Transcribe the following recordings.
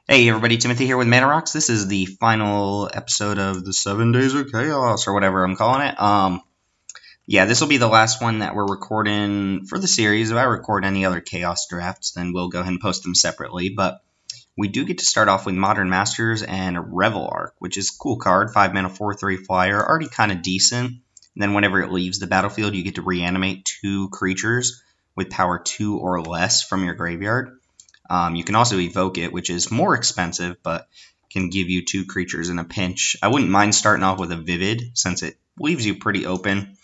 Hey everybody, Timothy here with Mana Rocks. This is the final episode of the 7 Days of Chaos, or whatever I'm calling it. Yeah, this will be the last one that we're recording for the series. If I record any other Chaos drafts, then we'll go ahead and post them separately. But we do get to start off with Modern Masters and Revel Arc, which is a cool card, 5 mana, 4/3 flyer, already kind of decent. And then whenever it leaves the battlefield, you get to reanimate 2 creatures with power 2 or less from your graveyard. You can also evoke it, which is more expensive, but can give you 2 creatures in a pinch. I wouldn't mind starting off with a Vivid, since it leaves you pretty open.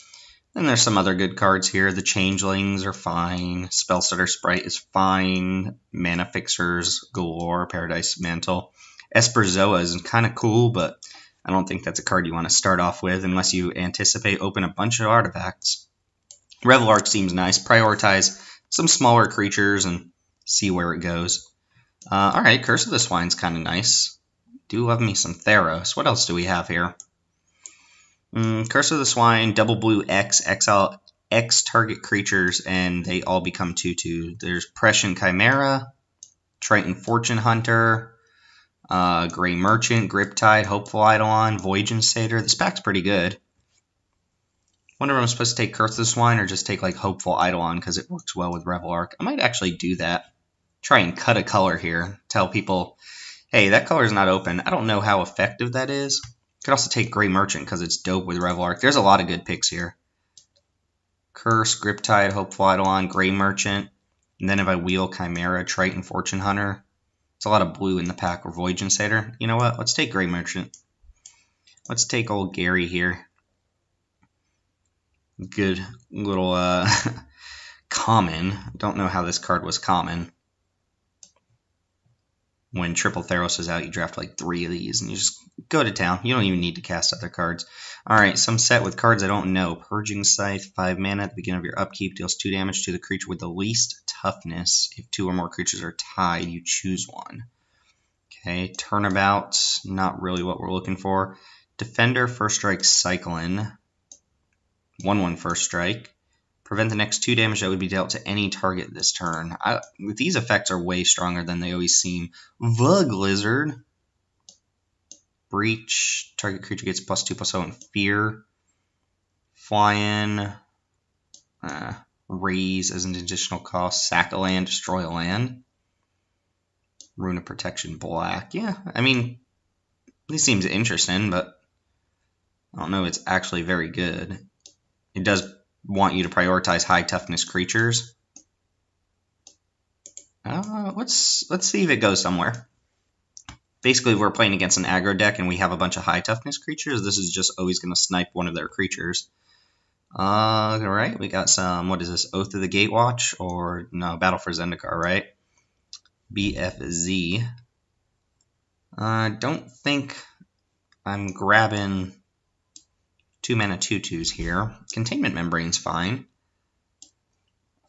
Then there's some other good cards here. The Changelings are fine. Spellstutter Sprite is fine. Mana Fixers galore. Paradise Mantle. Esper Zoa is kind of cool, but I don't think that's a card you want to start off with unless you anticipate open a bunch of artifacts. Revel Arc seems nice. Prioritize some smaller creatures and see where it goes. Alright, Curse of the Swine's kind of nice. Do love me some Theros. What else do we have here? Curse of the Swine, double blue X, exile X target creatures, and they all become 2/2. There's Prescient Chimera, Triton Fortune Hunter, Gray Merchant, Griptide, Hopeful Eidolon, Voyage Satyr. This pack's pretty good. Wonder if I'm supposed to take Curse of the Swine or just take like Hopeful Eidolon because it works well with Revel Arc. I might actually do that. Try and cut a color here. Tell people, hey, that color is not open. I don't know how effective that is. Could also take Gray Merchant because it's dope with Revel Arc. There's a lot of good picks here. Curse, Griptide, Hopeful Eidolon, Gray Merchant. And then if I wheel Chimera, Triton Fortune Hunter. It's a lot of blue in the pack, or Voyage Satyr. You know what? Let's take Gray Merchant. Let's take old Gary here. Good little common. Don't know how this card was common. When Triple Theros is out, you draft like 3 of these, and you just go to town. You don't even need to cast other cards. Alright, some set with cards I don't know. Purging Scythe, 5 mana at the beginning of your upkeep, deals 2 damage to the creature with the least toughness. If 2 or more creatures are tied, you choose one. Okay, Turnabout, not really what we're looking for. Defender, First Strike, Cyclone. 1/1 First Strike. Prevent the next 2 damage that would be dealt to any target this turn. These effects are way stronger than they always seem. Vug Lizard. Breach. Target creature gets +2/+0 and Fear. Fly-in. Raise as an additional cost. Sack a land, destroy a land. Rune of Protection Black. Yeah, I mean, this seems interesting, but I don't know if it's actually very good. It does want you to prioritize high toughness creatures. Let's see if it goes somewhere. Basically, if we're playing against an aggro deck and we have a bunch of high toughness creatures, this is just always going to snipe one of their creatures. Alright, we got some, what is this, Oath of the Gatewatch? Or, no, Battle for Zendikar, right? BFZ. I don't think I'm grabbing 2 mana 2/2s here. Containment Membrane's fine.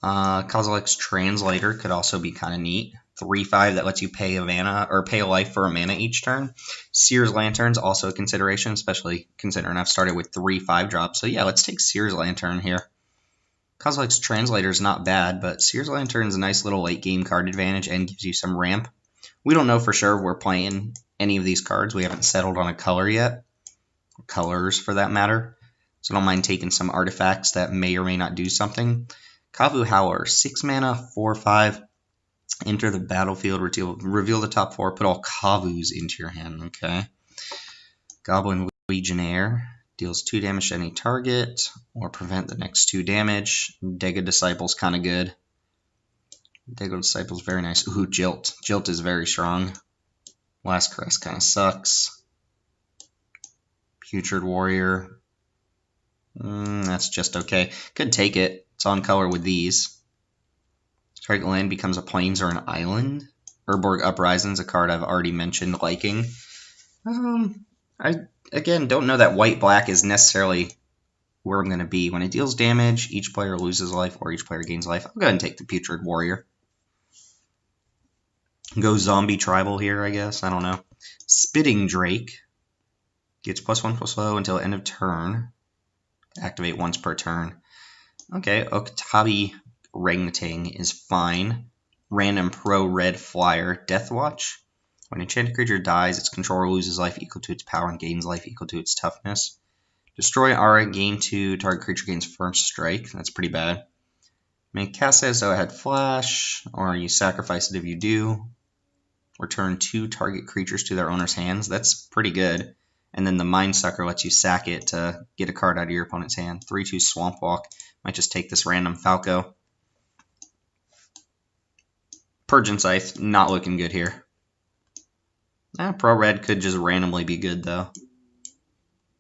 Kozilek's Translator could also be kind of neat. 3/5 that lets you pay a mana or pay a life for a mana each turn. Seer's Lantern's also a consideration, especially considering I've started with 3/5 drops. So yeah, let's take Seer's Lantern here. Kozilek's Translator is not bad, but Seer's Lantern is a nice little late game card advantage and gives you some ramp. We don't know for sure if we're playing any of these cards. We haven't settled on a color yet. Colors, for that matter. So I don't mind taking some artifacts that may or may not do something. Kavu Howler, 6 mana, 4/5. Enter the battlefield, reveal the top 4, put all Kavus into your hand, okay? Goblin Legionnaire, deals 2 damage to any target, or prevent the next 2 damage. Dega Disciple's kind of good. Dega Disciple's very nice. Ooh, Jilt. Jilt is very strong. Last Caress kind of sucks. Putrid Warrior. That's just okay. Could take it. It's on color with these. Target land becomes a plains or an island. Urborg Uprising's a card I've already mentioned liking. I, again, don't know that white-black is necessarily where I'm going to be. When it deals damage, each player loses life or each player gains life. I'll go ahead and take the Putrid Warrior. Go Zombie Tribal here, I guess. I don't know. Spitting Drake. Gets +1/+0 until end of turn. Activate once per turn. Okay, Oktabi Rangting is fine. Random Pro Red Flyer, Deathwatch. When an enchanted creature dies, its controller loses life equal to its power and gains life equal to its toughness. Destroy aura, gain 2, target creature gains first strike. That's pretty bad. May cast it as though it had flash, or you sacrifice it if you do. Return 2 target creatures to their owner's hands. That's pretty good. And then the Mind Sucker lets you sack it to get a card out of your opponent's hand. 3/2 Swamp Walk. Might just take this random Falco. Purging Scythe, not looking good here. Pro Red could just randomly be good, though.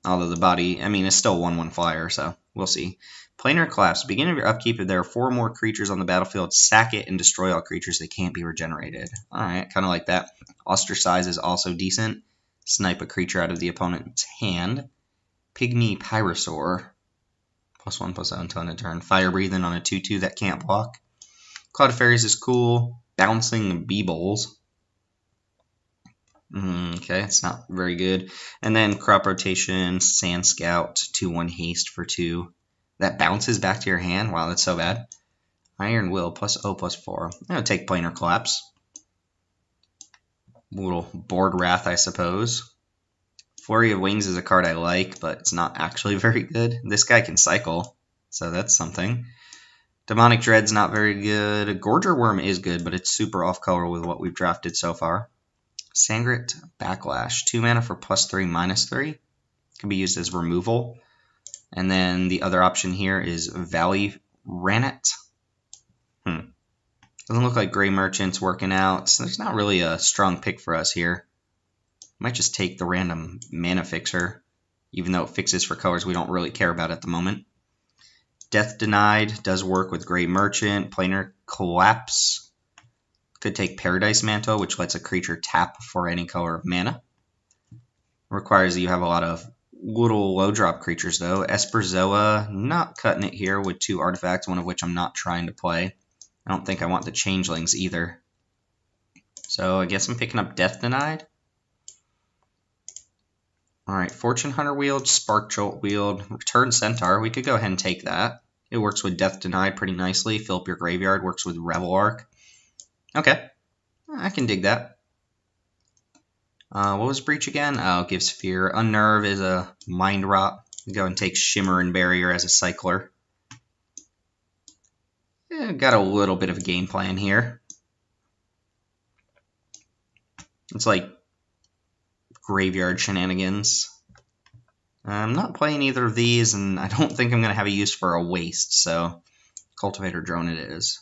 Although the body, I mean, it's still 1/1 flyer, so we'll see. Planar Collapse. Beginning of your upkeep, if there are 4 more creatures on the battlefield, sack it and destroy all creatures that can't be regenerated. Alright, kind of like that. Ostracize is also decent. Snipe a creature out of the opponent's hand. Pygmy Pyrosaur. +1/+0 until end of turn. Fire Breathing on a 2/2 that can't block. Cloud of Fairies is cool. Bouncing Beebles. Okay, it's not very good. And then Crop Rotation, Sand Scout, 2/1 haste for 2. That bounces back to your hand. Wow, that's so bad. Iron Will +0/+4. I'm going to take Planar Collapse. Little Board Wrath, I suppose. Flurry of Wings is a card I like, but it's not actually very good. This guy can cycle, so that's something. Demonic Dread's not very good. Gorger Worm is good, but it's super off-color with what we've drafted so far. Sangret Backlash. 2 mana for +3/-3. Can be used as removal. And then the other option here is Valley Rannet. Doesn't look like Gray Merchant's working out, so there's not really a strong pick for us here. Might just take the random Mana Fixer, even though it fixes for colors we don't really care about at the moment. Death Denied does work with Gray Merchant. Planar Collapse. Could take Paradise Mantle, which lets a creature tap for any color of mana. Requires that you have a lot of little low drop creatures, though. Esperzoa, not cutting it here with 2 artifacts, one of which I'm not trying to play. I don't think I want the Changelings either. So I guess I'm picking up Death Denied. Alright, Fortune Hunter Wield, Spark Jolt Wield, Return Centaur. We could go ahead and take that. It works with Death Denied pretty nicely. Fill up your graveyard, works with Revel Arc. Okay, I can dig that. What was Breach again? Oh, it gives fear. Unnerve is a Mind Rot. Go and take Shimmer and Barrier as a cycler. Got a little bit of a game plan here. It's like graveyard shenanigans. I'm not playing either of these, and I don't think I'm going to have a use for a waste, so Cultivator Drone it is.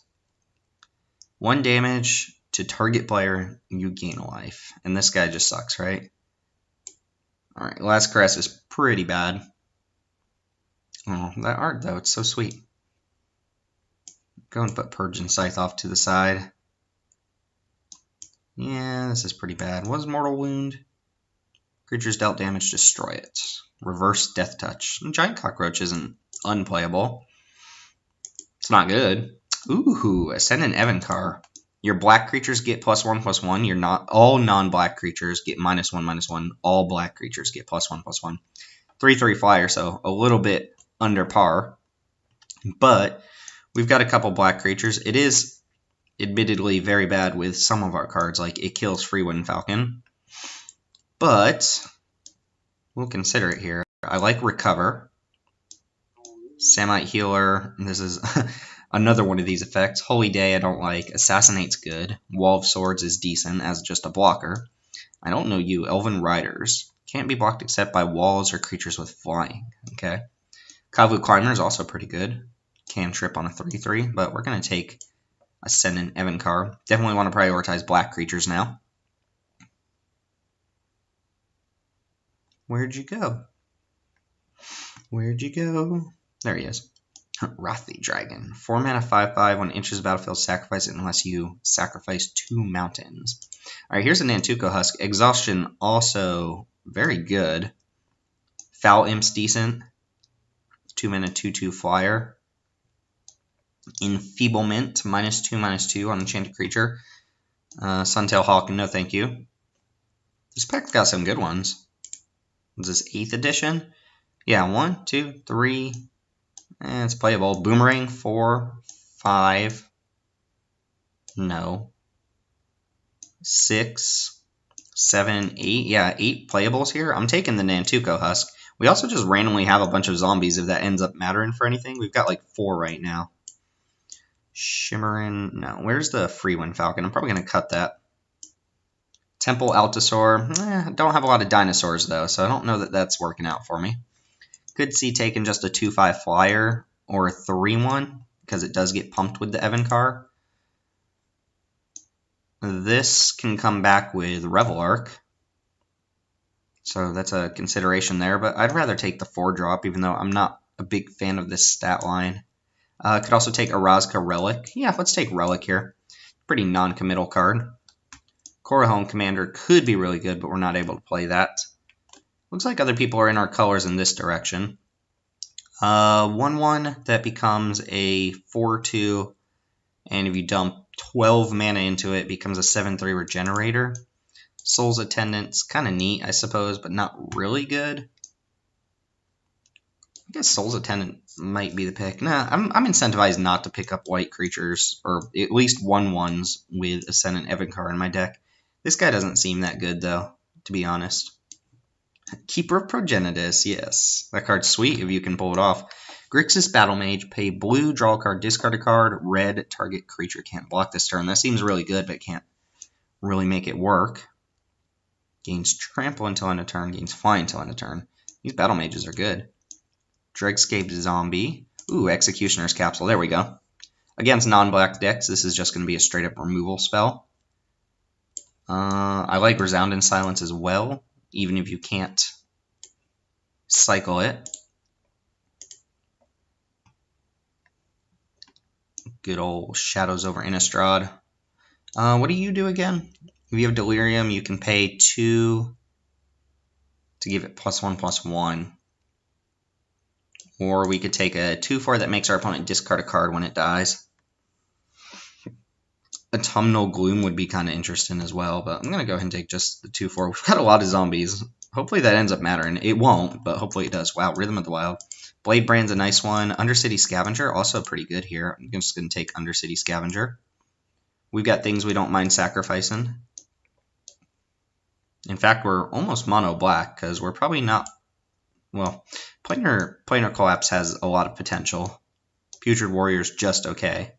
1 damage to target player, you gain a life. And this guy just sucks, right? Alright, Last Caress is pretty bad. Oh, that art, though, it's so sweet. Go and put Purging Scythe off to the side. Yeah, this is pretty bad. What is Mortal Wound? Creatures dealt damage, destroy it. Reverse Death Touch. Giant Cockroach isn't unplayable. It's not good. Ooh, Ascendant Evencar. Your black creatures get +1/+1. Your all non-black creatures get -1/-1. All black creatures get +1/+1. 3/3 flyer, so a little bit under par. But we've got a couple black creatures. It is admittedly very bad with some of our cards, like it kills Freewind Falcon. But we'll consider it here. I like Recover. Samite Healer. This is another one of these effects. Holy Day I don't like. Assassinate's good. Wall of Swords is decent as just a blocker. I don't know you. Elven Riders. Can't be blocked except by walls or creatures with flying. Okay. Kavu Climber is also pretty good. Cantrip on a 3/3, but we're going to take Ascendant Evencar. Definitely want to prioritize black creatures now. Where'd you go? Where'd you go? There he is. Wrathy Dragon. 4 mana 5/5. When it enters the battlefield, sacrifice it unless you sacrifice 2 mountains. Alright, here's a Nantuko Husk. Exhaustion also very good. Foul Imp's decent. 2 mana 2/2 flyer. Enfeeblement. -2/-2 on enchanted creature. Suntail Hawk, no thank you. This pack's got some good ones. Is this 8th edition? Yeah, 1, 2, 3. It's playable. Boomerang, 4, 5. No. 6. 7, 8. Yeah, 8 playables here. I'm taking the Nantuko Husk. We also just randomly have a bunch of zombies if that ends up mattering for anything. We've got like 4 right now. Shimmerin. No, where's the Freewind Falcon? I'm probably going to cut that. Temple Altasaur. Don't have a lot of dinosaurs though, so I don't know that that's working out for me. Could see taking just a 2-5 flyer or a 3-1 because it does get pumped with the Evencar. This can come back with Revelark, so that's a consideration there, but I'd rather take the 4-drop even though I'm not a big fan of this stat line. Could also take Erazka Relic. Yeah, let's take Relic here. Pretty non-committal card. Corahome Commander could be really good, but we're not able to play that. Looks like other people are in our colors in this direction. 1-1 that becomes a 4-2, and if you dump 12 mana into it, becomes a 7-3 regenerator. Soul's Attendant's kind of neat, I suppose, but not really good. I guess Soul's Attendant might be the pick. Nah, I'm incentivized not to pick up white creatures, or at least 1-1s with Ascendant Evencar in my deck. This guy doesn't seem that good, though, to be honest. Keeper of Progenitus, yes. That card's sweet if you can pull it off. Grixis Battle Mage, pay blue, draw a card, discard a card, red, target creature can't block this turn. That seems really good, but can't really make it work. Gains Trample until end of turn, gains Fly until end of turn. These Battle Mages are good. Dregscape Zombie. Ooh, Executioner's Capsule, there we go. Against non-black decks, this is just going to be a straight-up removal spell. I like Resounding Silence as well, even if you can't cycle it. Good old Shadows over Innistrad. What do you do again? If you have Delirium, you can pay 2 to give it +1/+1. Or we could take a 2/4 that makes our opponent discard a card when it dies. Autumnal Gloom would be kind of interesting as well, but I'm going to go ahead and take just the 2/4. We've got a lot of zombies. Hopefully that ends up mattering. It won't, but hopefully it does. Wow, Rhythm of the Wild. Blade Brand's a nice one. Undercity Scavenger, also pretty good here. I'm just going to take Undercity Scavenger. We've got things we don't mind sacrificing. In fact, we're almost mono black because we're probably not... Well, Planar Collapse has a lot of potential. Putrid Warrior's just okay.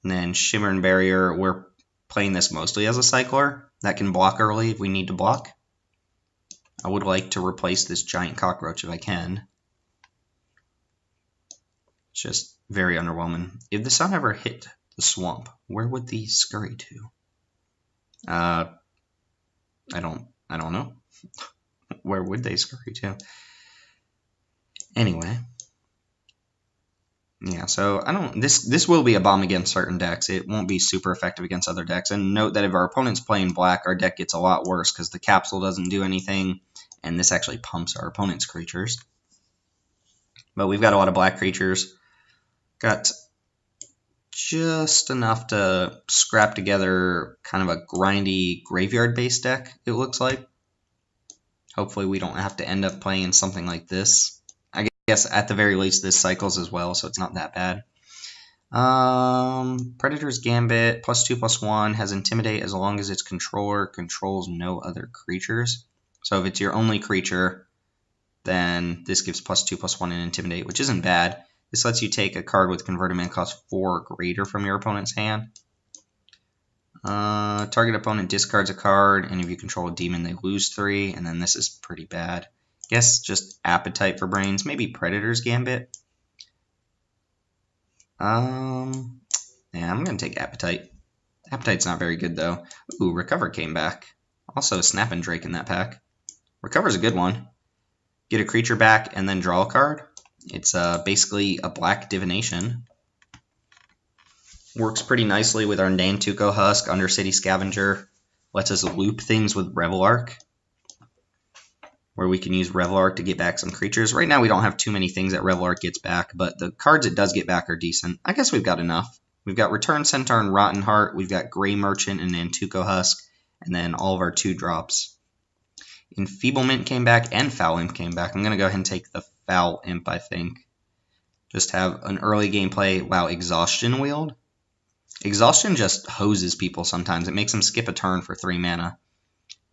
And then Shimmer and Barrier, we're playing this mostly as a cycler that can block early if we need to block. I would like to replace this giant cockroach if I can. It's just very underwhelming. If the sun ever hit the swamp, where would these scurry to? I don't know. Where would they scurry to? Anyway. Yeah, so this will be a bomb against certain decks. It won't be super effective against other decks. And note that if our opponent's playing black, our deck gets a lot worse because the capsule doesn't do anything, and this actually pumps our opponent's creatures. But we've got a lot of black creatures. Got just enough to scrap together kind of a grindy graveyard-based deck, it looks like. Hopefully we don't have to end up playing something like this. I guess at the very least this cycles as well, so it's not that bad. Predator's Gambit, +2/+1, has Intimidate as long as its controller controls no other creatures. So if it's your only creature, then this gives +2/+1 and Intimidate, which isn't bad. This lets you take a card with converted mana cost 4 or greater from your opponent's hand. Target opponent discards a card, and if you control a demon, they lose 3, and then this is pretty bad. Guess just Appetite for Brains, maybe Predator's Gambit. Yeah, I'm going to take Appetite. Appetite's not very good, though. Ooh, Recover came back. Also, Snapping Drake in that pack. Recover's a good one. Get a creature back and then draw a card. It's basically a black divination. Works pretty nicely with our Nantuko Husk, Undercity Scavenger. Lets us loop things with Revelark, where we can use Revelark to get back some creatures. Right now we don't have too many things that Revelark gets back, but the cards it does get back are decent. I guess we've got enough. We've got Return Centaur and Rotten Heart. We've got Grey Merchant and Nantuko Husk, and then all of our 2-drops. Enfeeblement came back and Foul Imp came back. I'm going to go ahead and take the Foul Imp, I think. Just have an early gameplay. Wow, Exhaustion Wield. Exhaustion just hoses people sometimes. It makes them skip a turn for 3 mana.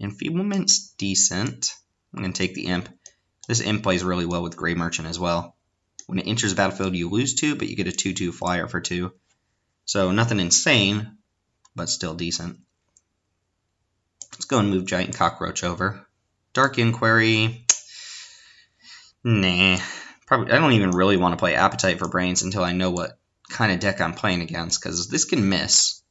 Enfeeblement's decent. I'm going to take the Imp. This Imp plays really well with Grey Merchant as well. When it enters the battlefield, you lose 2, but you get a 2/2 flyer for 2. So nothing insane, but still decent. Let's go and move Giant Cockroach over. Dark Inquiry. Nah. Probably. I don't even really want to play Appetite for Brains until I know what kind of deck I'm playing against, because this can miss.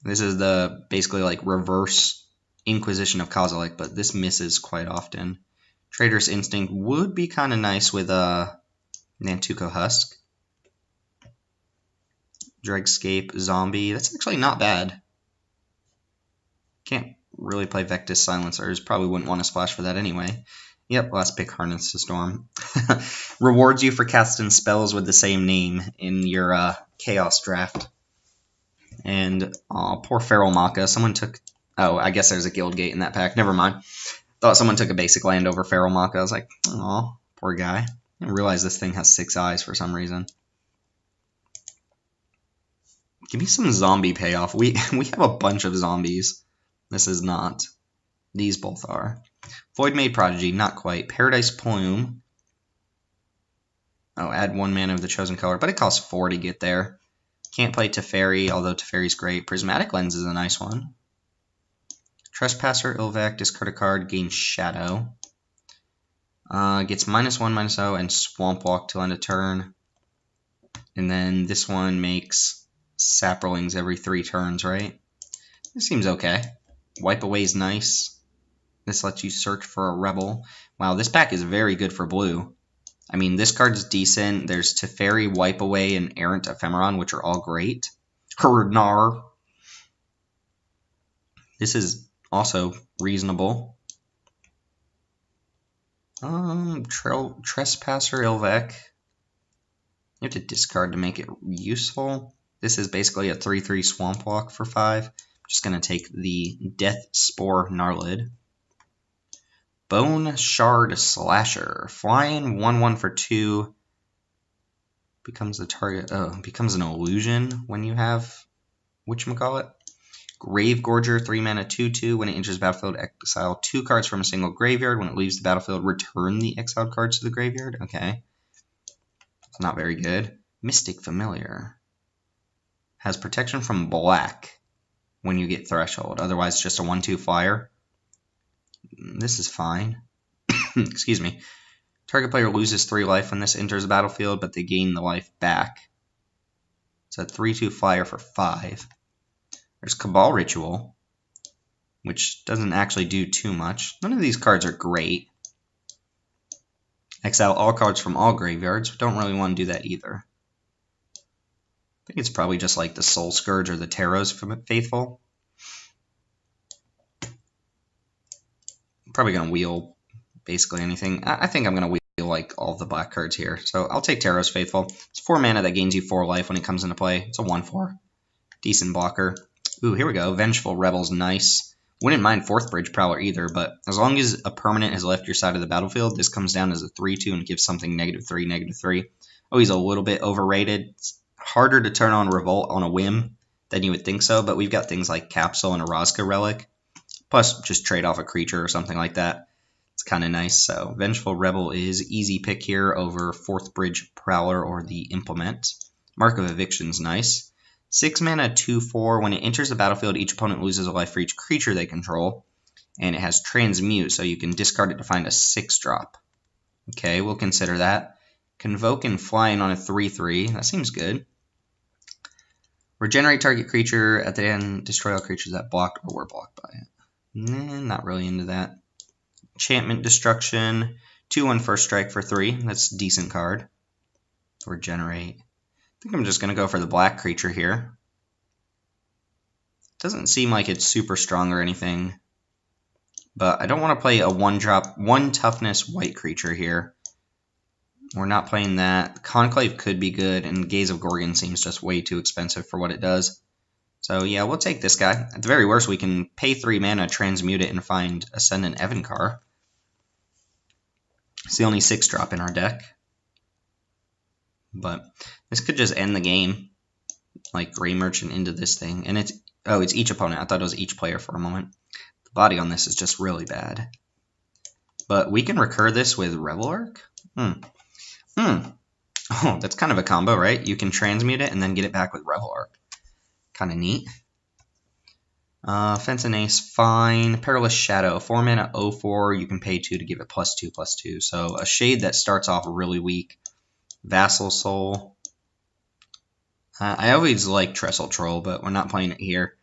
This is the basically like reverse Inquisition of Kozilek, but this misses quite often. Traitorous Instinct would be kind of nice with Nantuko Husk. Dregscape, Zombie. That's actually not bad. Can't really play Vectis Silencers. Probably wouldn't want to splash for that anyway. Yep, last pick Harness the Storm. Rewards you for casting spells with the same name in your Chaos draft. And poor Feral Maka. Someone took... Oh, I guess there's a Guild Gate in that pack. Never mind. Thought someone took a basic land over Feral Maka. I was like, oh, poor guy. I didn't realize this thing has 6 eyes for some reason. Give me some zombie payoff. We have a bunch of zombies. This is not. These both are. Voidmaid Prodigy, not quite. Paradise Plume. Oh, add 1 mana of the chosen color, but it costs 4 to get there. Can't play Teferi, although Teferi's great. Prismatic Lens is a nice one. Trespasser, Ilvac, discard a card, gain Shadow. Gets -1/-0 and Swamp Walk till end of turn. And then this one makes Saprolings every 3 turns, right? This seems okay. Wipe Away's nice. This lets you search for a Rebel. Wow, this pack is very good for blue. I mean, this card's decent. There's Teferi, Wipe Away, and Errant Ephemeron, which are all great. Hurnar. This is also reasonable. Trespasser, Ilvec. You have to discard to make it useful. This is basically a 3/3 Swamp Walk for 5. I'm just going to take the Death Spore Gnarlid. Bone Shard Slasher. Flying 1/1 for 2. Becomes the target. Oh, becomes an illusion when you have whatchamacallit. Grave Gorger, 3 mana 2/2. When it enters the battlefield, exile 2 cards from a single graveyard. When it leaves the battlefield, return the exiled cards to the graveyard. Okay. It's not very good. Mystic Familiar. Has protection from black when you get Threshold. Otherwise, it's just a 1/2 flyer. This is fine. Excuse me. Target player loses 3 life when this enters the battlefield, but they gain the life back. It's a 3/2 flyer for 5. There's Cabal Ritual, which doesn't actually do too much. None of these cards are great. Exile all cards from all graveyards. Don't really want to do that either. I think it's probably just like the Soul Scourge or the Taros Faithful. I'm probably going to wheel basically anything. I think I'm going to wheel like all the black cards here. So I'll take Taros Faithful. It's 4 mana that gains you 4 life when it comes into play. It's a 1/4. Decent blocker. Ooh, here we go. Vengeful Rebel's nice. Wouldn't mind 4th Bridge Prowler either, but as long as a permanent has left your side of the battlefield, this comes down as a 3/2 and gives something -3, -3. Oh, he's a little bit overrated. It's harder to turn on Revolt on a whim than you would think so, but we've got things like Capsule and Orazka Relic. Plus, just trade off a creature or something like that. It's kind of nice. So, Vengeful Rebel is easy pick here over 4th Bridge Prowler or the Implement. Mark of Eviction's nice. 6 mana, 2/4. When it enters the battlefield, each opponent loses a life for each creature they control. And it has Transmute, so you can discard it to find a 6-drop. Okay, we'll consider that. Convoke and Flying on a 3/3. That seems good. Regenerate target creature. At the end, destroy all creatures that blocked or were blocked by it. Not really into that. Enchantment Destruction. 2/1 First Strike for 3. That's a decent card. Regenerate. I think I'm just going to go for the black creature here. Doesn't seem like it's super strong or anything. But I don't want to play a 1-drop, 1 toughness white creature here. We're not playing that. Conclave could be good, and Gaze of Gorgon seems just way too expensive for what it does. So yeah, we'll take this guy. At the very worst, we can pay 3 mana, transmute it, and find Ascendant Evencar. It's the only 6-drop in our deck. But this could just end the game. like Gray Merchant into this thing, and it's each opponent. I thought it was each player for a moment. The body on this is just really bad. But we can recur this with Revel Arc? Oh, that's kind of a combo, right? You can transmute it and then get it back with Revel Arc. Kind of neat. Fence and Ace, fine. Perilous Shadow, 4 mana, 0/4. You can pay 2 to give it +2/+2. So a shade that starts off really weak. Vassal Soul. I always like Trestle Troll, but we're not playing it here.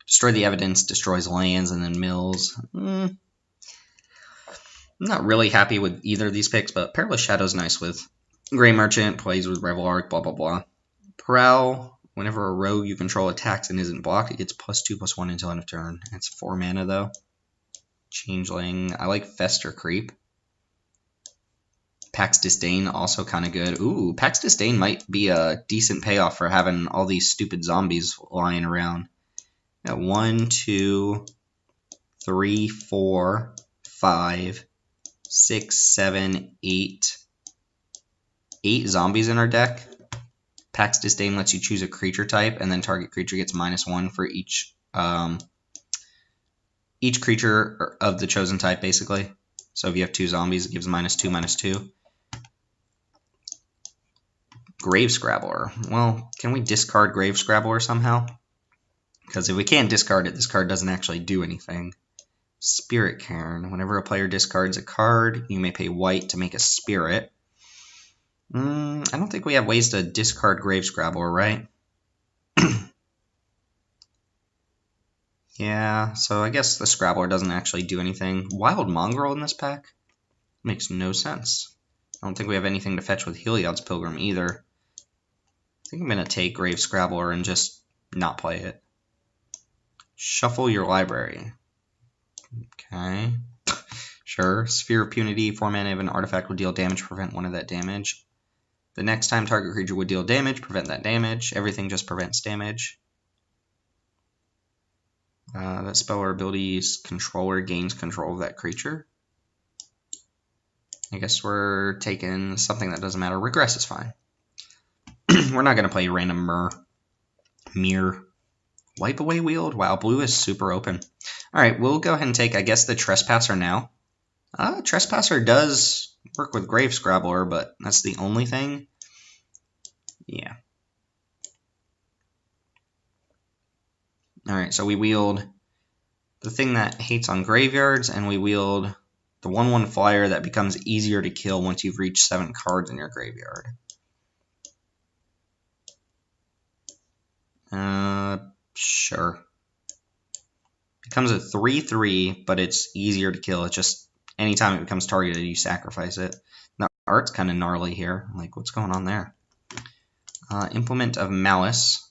Destroy the Evidence, destroys lands, and then mills. I'm not really happy with either of these picks, but Perilous Shadow is nice with Gray Merchant, plays with Revel Arc, blah, blah, blah. Prowl, whenever a rogue you control attacks and isn't blocked, it gets +2/+1 until end of turn. It's 4 mana, though. Changeling, I like Fester Creep. Pax Disdain, also kind of good. Ooh, Pax Disdain might be a decent payoff for having all these stupid zombies lying around. Got 1, 2, 3, 4, 5, 6, 7, 8. 8 zombies in our deck. Pax Disdain lets you choose a creature type, and then target creature gets -1 for each creature of the chosen type, basically. So if you have 2 zombies, it gives -2, -2. Grave Scrabbler. Well, can we discard Grave Scrabbler somehow? Because if we can't discard it, this card doesn't actually do anything. Spirit Cairn. Whenever a player discards a card, you may pay white to make a spirit. I don't think we have ways to discard Grave Scrabbler, right? Yeah, so I guess the Scrabbler doesn't actually do anything. Wild Mongrel in this pack? Makes no sense. I don't think we have anything to fetch with Heliod's Pilgrim either. I think I'm going to take Grave Scrabbler and just not play it. Shuffle your library. Okay. Sure. Sphere of Punity, 4 mana of an artifact would deal damage, prevent 1 of that damage. The next time target creature would deal damage, prevent that damage. Everything just prevents damage. That spell or ability's controller gains control of that creature. I guess we're taking something that doesn't matter. Regress is fine. We're not going to play random mirror. Wipe Away Wield? Wow, blue is super open. Alright, we'll go ahead and take, I guess, the Trespasser now. Trespasser does work with Grave Scrabbler, but that's the only thing. Yeah. Alright, so we wield the thing that hates on graveyards, and we wield the 1/1 flyer that becomes easier to kill once you've reached 7 cards in your graveyard. Sure. Becomes a 3/3, but it's easier to kill. It's just anytime it becomes targeted, you sacrifice it. The art's kind of gnarly here. Like, what's going on there? Implement of Malice.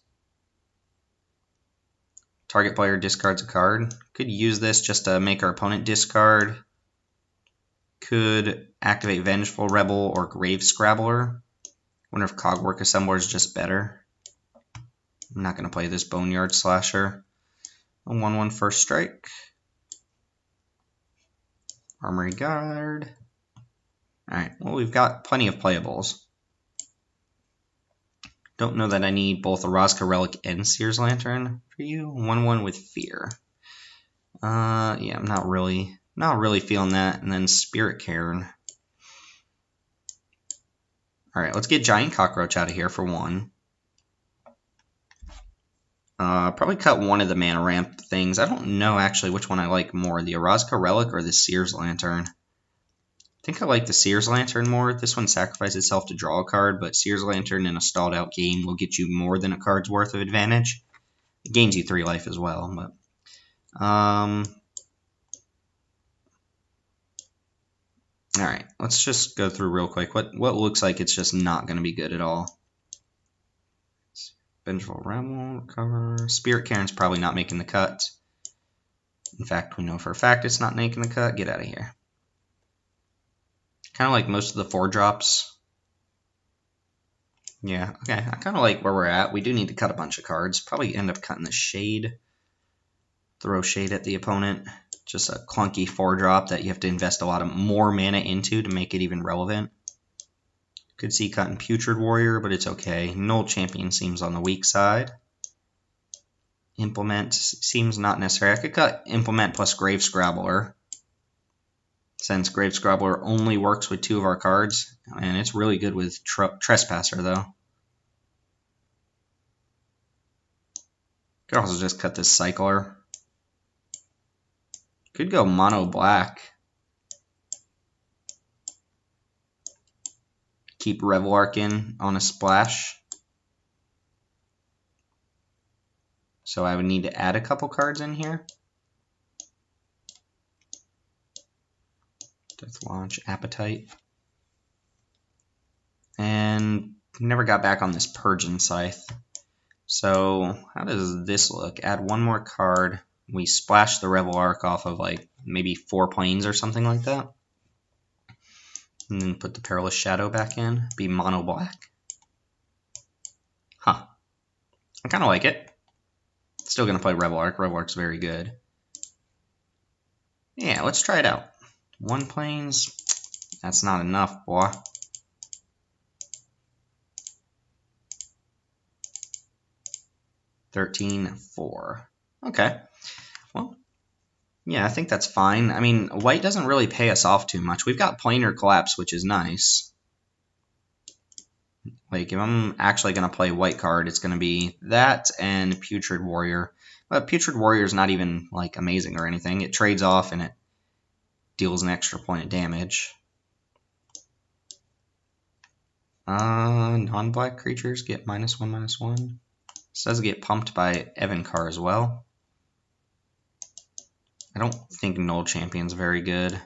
Target player discards a card. Could use this just to make our opponent discard. Could activate Vengeful Rebel or Grave Scrabbler. Wonder if Cogwork Assembler is just better. I'm not going to play this Boneyard Slasher. A 1/1 first strike. Armory Guard. Alright, well, we've got plenty of playables. Don't know that I need both Orazca Relic and Seer's Lantern for you. 1/1 with Fear. Yeah, I'm not really feeling that. And then Spirit Cairn. Alright, let's get Giant Cockroach out of here for 1. Probably cut one of the mana ramp things. I don't know actually which one I like more, the Orazca Relic or the Seer's Lantern. I think I like the Seer's Lantern more. This one sacrifices itself to draw a card, but Seer's Lantern in a stalled out game will get you more than a card's worth of advantage. It gains you 3 life as well, but alright, let's just go through real quick. What looks like it's just not going to be good at all. Vengeful Rebel, recover. Spirit Cairn's probably not making the cut. In fact, we know for a fact it's not making the cut. Get out of here. Kind of like most of the 4-drops. Yeah, okay. I kind of like where we're at. We do need to cut a bunch of cards. Probably end up cutting the Shade. Throw Shade at the opponent. Just a clunky 4-drop that you have to invest a lot of more mana into to make it even relevant. Could see cutting Putrid Warrior, but it's okay. Null Champion seems on the weak side. Implement seems not necessary. I could cut Implement plus Grave Scrabbler, since Grave Scrabbler only works with 2 of our cards, and it's really good with Trespasser, though. Could also just cut this Cycler. Could go mono black. Keep Revelark in on a splash. So I would need to add a couple cards in here. Death Launch, Appetite. And never got back on this Purging Scythe. So how does this look? Add 1 more card. We splash the Revelark off of like maybe 4 planes or something like that. And then put the Perilous Shadow back in. Be mono black. Huh. I kind of like it. Still going to play Revelark. Revelark's very good. Yeah, let's try it out. 1 planes. That's not enough, boy. $13-4. Okay. Well, yeah, I think that's fine. I mean, white doesn't really pay us off too much. We've got Planar Collapse, which is nice. Like, if I'm actually going to play white card, it's going to be that and Putrid Warrior. But Putrid Warrior is not even, like, amazing or anything. It trades off and it deals an extra point of damage. Non-black creatures get -1/-1. This does get pumped by Evankar as well. I don't think Null Champion's very good.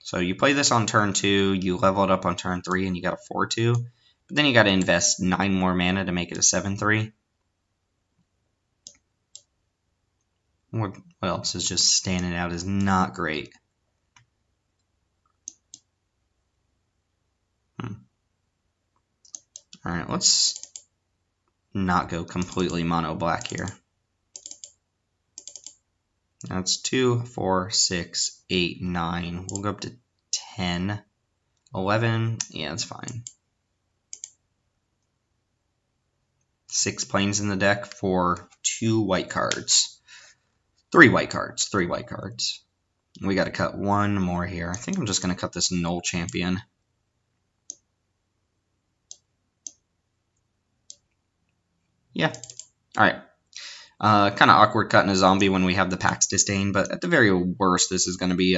So you play this on turn 2, you level it up on turn 3, and you got a 4/2. But then you got to invest 9 more mana to make it a 7/3. What else is just standing out as not great? Alright, let's not go completely mono black here. That's 2, 4, 6, 8, 9. We'll go up to 10, 11. Yeah, that's fine. 6 planes in the deck for 2 white cards. 3 white cards. 3 white cards. We got to cut 1 more here. I think I'm just going to cut this Null Champion. Yeah. Alright. Kind of awkward cutting a zombie when we have the Pax Disdain, but at the very worst, this is going to be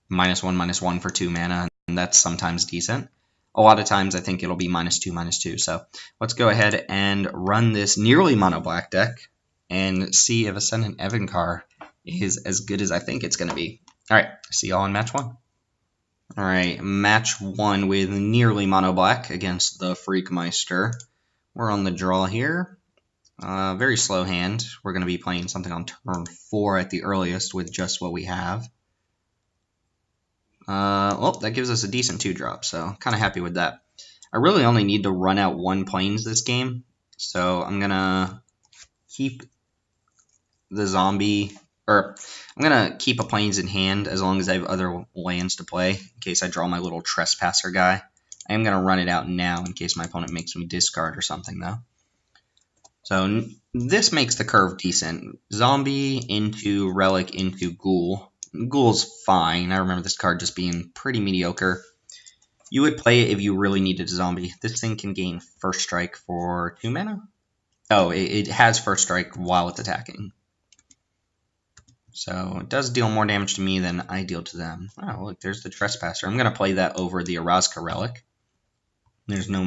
-1/-1 for 2 mana, and that's sometimes decent. A lot of times, I think it'll be -2/-2. So let's go ahead and run this nearly mono black deck and see if Ascendant Evankar is as good as I think it's going to be. All right, see y'all in match 1. All right, match 1 with nearly mono black against the Freakmeister. We're on the draw here. Very slow hand. We're going to be playing something on turn 4 at the earliest with just what we have. Well, that gives us a decent 2-drop, so kind of happy with that. I really only need to run out 1 planes this game, so I'm going to keep the zombie, or I'm going to keep a planes in hand as long as I have other lands to play, in case I draw my little Trespasser guy. I am going to run it out now in case my opponent makes me discard or something, though. So this makes the curve decent. Zombie into Relic into Ghoul. Ghoul's fine. I remember this card just being pretty mediocre. You would play it if you really needed a zombie. This thing can gain First Strike for 2 mana. Oh, it has First Strike while it's attacking. So it does deal more damage to me than I deal to them. Oh, look, there's the Trespasser. I'm going to play that over the Orazca Relic. There's no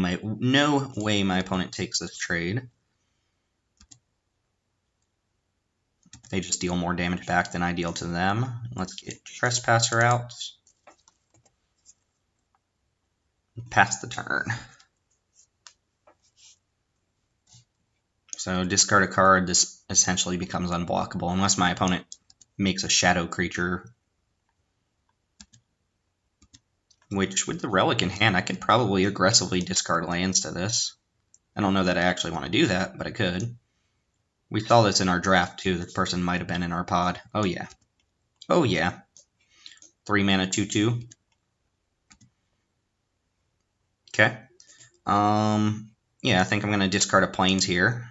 way my opponent takes this trade. They just deal more damage back than I deal to them. Let's get Trespasser out. Pass the turn. So discard a card. This essentially becomes unblockable unless my opponent makes a shadow creature. Which, with the Relic in hand, I could probably aggressively discard lands to this. I don't know that I actually want to do that, but I could. We saw this in our draft, too. The person might have been in our pod. Oh, yeah. Oh, yeah. 3 mana, 2/2. Okay. Yeah, I think I'm going to discard a Plains here.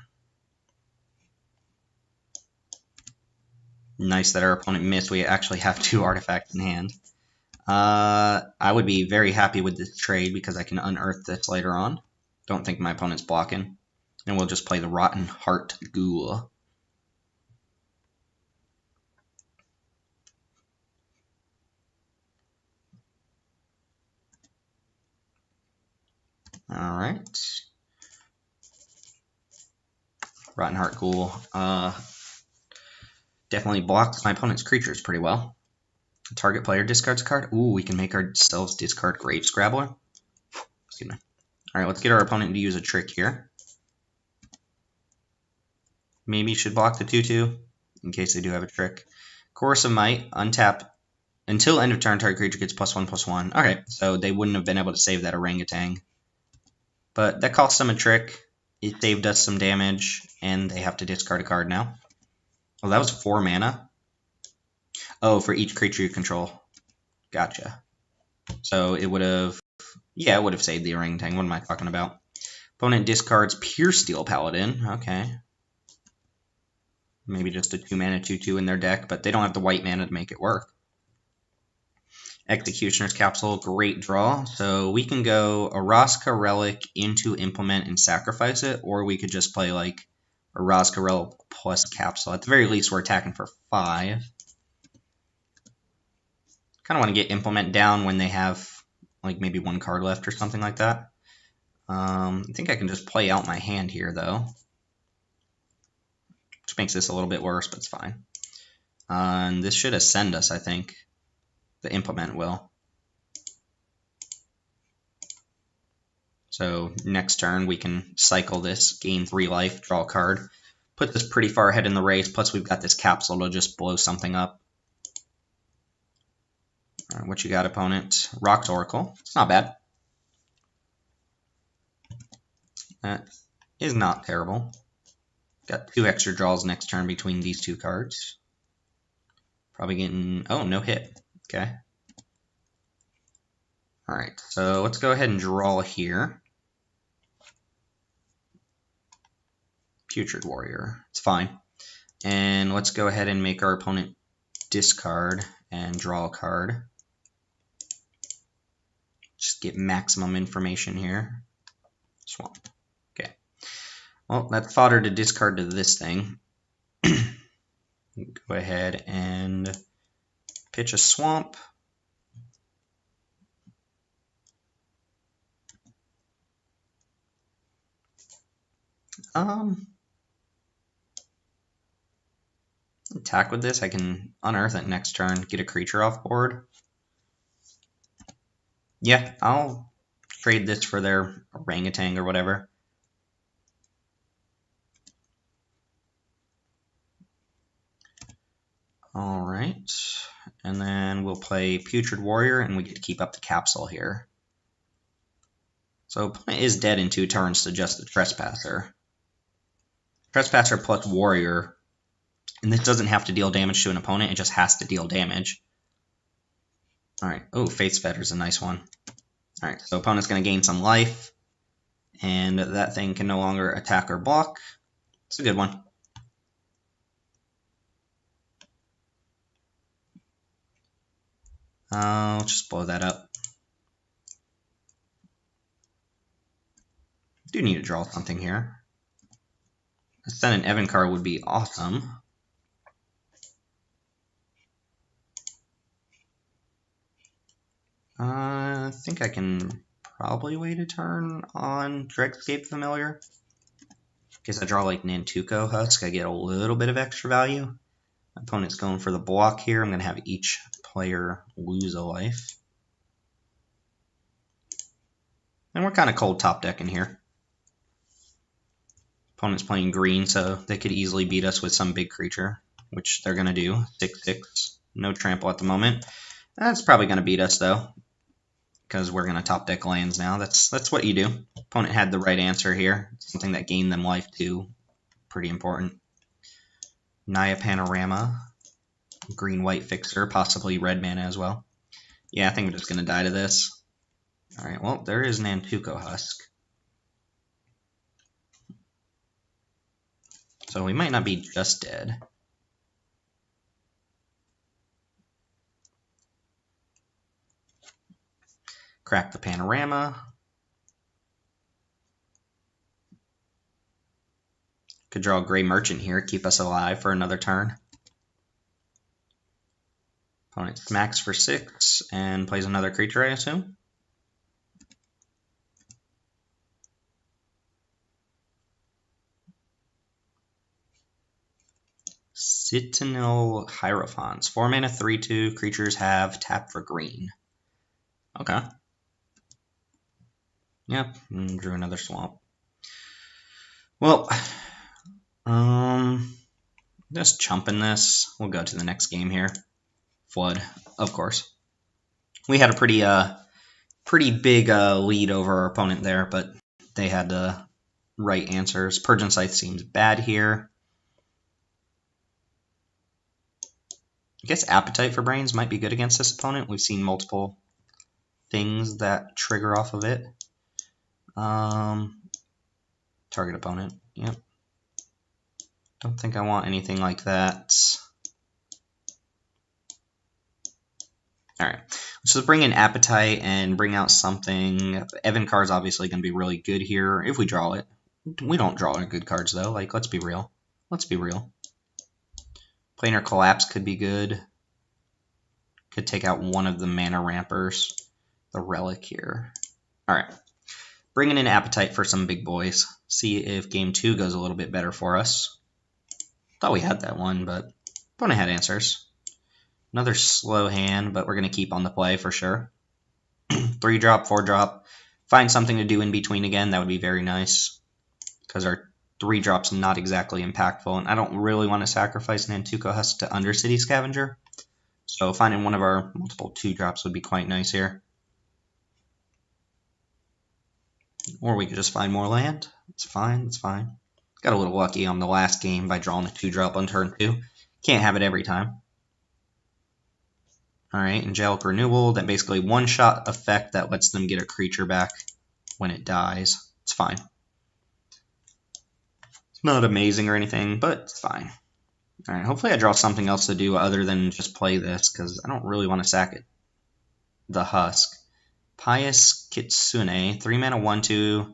Nice that our opponent missed. We actually have 2 artifacts in hand. I would be very happy with this trade because I can unearth this later on. Don't think my opponent's blocking. And we'll just play the Rotten Heart Ghoul. Alright. Rotten Heart Ghoul. Definitely blocks my opponent's creatures pretty well. Target player discards a card. Ooh, we can make ourselves discard Grave Scrabbler. Excuse me. Alright, let's get our opponent to use a trick here. Maybe you should block the 2/2 in case they do have a trick. Chorus of Might, untap until end of turn, target creature gets +1/+1. Okay, so they wouldn't have been able to save that orangutan. But that cost them a trick. It saved us some damage, and they have to discard a card now. Oh, that was 4 mana? Oh, for each creature you control. Gotcha. So it would have... Yeah, it would have saved the orangutan. What am I talking about? Opponent discards Puresteel Paladin. Okay. Maybe just a 2-mana 2/2 in their deck, but they don't have the white mana to make it work. Executioner's Capsule, great draw. So we can go Orazca Relic into Implement and sacrifice it, or we could just play like Orazca Relic plus Capsule. At the very least, we're attacking for 5. Kind of want to get Implement down when they have like maybe 1 card left or something like that. I think I can just play out my hand here, though. Which makes this a little bit worse, but it's fine. And this should ascend us, I think. The Implement will. So next turn we can cycle this, gain 3 life, draw a card. Put this pretty far ahead in the race, plus we've got this capsule to just blow something up. All right, what you got, opponent? Rocked Oracle. It's not bad. That is not terrible. Got 2 extra draws next turn between these 2 cards. Probably getting... Oh, no hit. Okay. Alright, so let's go ahead and draw here. Putrid Warrior. It's fine. And let's go ahead and make our opponent discard and draw a card. Just get maximum information here. Swamp. Okay. Well, that's fodder to discard to this thing. Go ahead and pitch a swamp. Attack with this. I can unearth it next turn, get a creature off board. Yeah, I'll trade this for their orangutan or whatever. Alright, and then we'll play Putrid Warrior, and we get to keep up the capsule here. So opponent is dead in 2 turns to just the Trespasser. Trespasser plus Warrior, and this doesn't have to deal damage to an opponent, it just has to deal damage. Alright, oh, Faith's Fetter's a nice one. Alright, so opponent's going to gain some life, and that thing can no longer attack or block. It's a good one. I'll just blow that up. Do need to draw something here. Ascendant Evan card would be awesome. I think I can probably wait a turn on Dregscape Familiar. In case I draw like Nantuko Husk, I get a little bit of extra value. My opponent's going for the block here. I'm going to have each player lose a life. And we're kind of cold top decking here. Opponent's playing green, so they could easily beat us with some big creature, which they're going to do. 6/6. No trample at the moment. That's probably going to beat us, though, because we're going to top deck lands now. That's what you do. Opponent had the right answer here. Something that gained them life, too. Pretty important. Naya Panorama. Green-white fixer, possibly red mana as well. Yeah, I think I'm just going to die to this. Alright, well, there is Nantuko Husk. So we might not be just dead. Crack the Panorama. Could draw a Gray Merchant here, keep us alive for another turn. Opponent smacks for 6 and plays another creature, I assume. Citadel Hierophants. 4 mana, 3/2. Creatures have tap for green. Okay. Yep, and drew another swamp. Well, just chumping this. We'll go to the next game here. Flood, of course. We had a pretty big lead over our opponent there, but they had the right answers. Purge Scythe seems bad here. I guess Appetite for Brains might be good against this opponent. We've seen multiple things that trigger off of it. Target opponent. Yep. Don't think I want anything like that. Alright. Let's just bring in Appetite and bring out something. Evan Carr's obviously going to be really good here if we draw it. We don't draw good cards, though. Like, let's be real. Let's be real. Planar Collapse could be good. Could take out one of the mana rampers. The Relic here. Alright. Bringing in Appetite for some big boys. See if game 2 goes a little bit better for us. Thought we had that one, but opponent had answers. Another slow hand, but we're going to keep on the play for sure. 3-drop, 4-drop. Find something to do in between again. That would be very nice. Because our 3-drop's not exactly impactful. And I don't really want to sacrifice Nantuko Husk to Undercity Scavenger. So finding one of our multiple 2-drops would be quite nice here. Or we could just find more land. It's fine, it's fine. Got a little lucky on the last game by drawing a 2-drop on turn 2. Can't have it every time. Alright, Angelic Renewal, that basically one-shot effect that lets them get a creature back when it dies. It's fine. It's not amazing or anything, but it's fine. Alright, hopefully I draw something else to do other than just play this, because I don't really want to sack it. The Husk. Pious Kitsune, 3 mana, 1/2.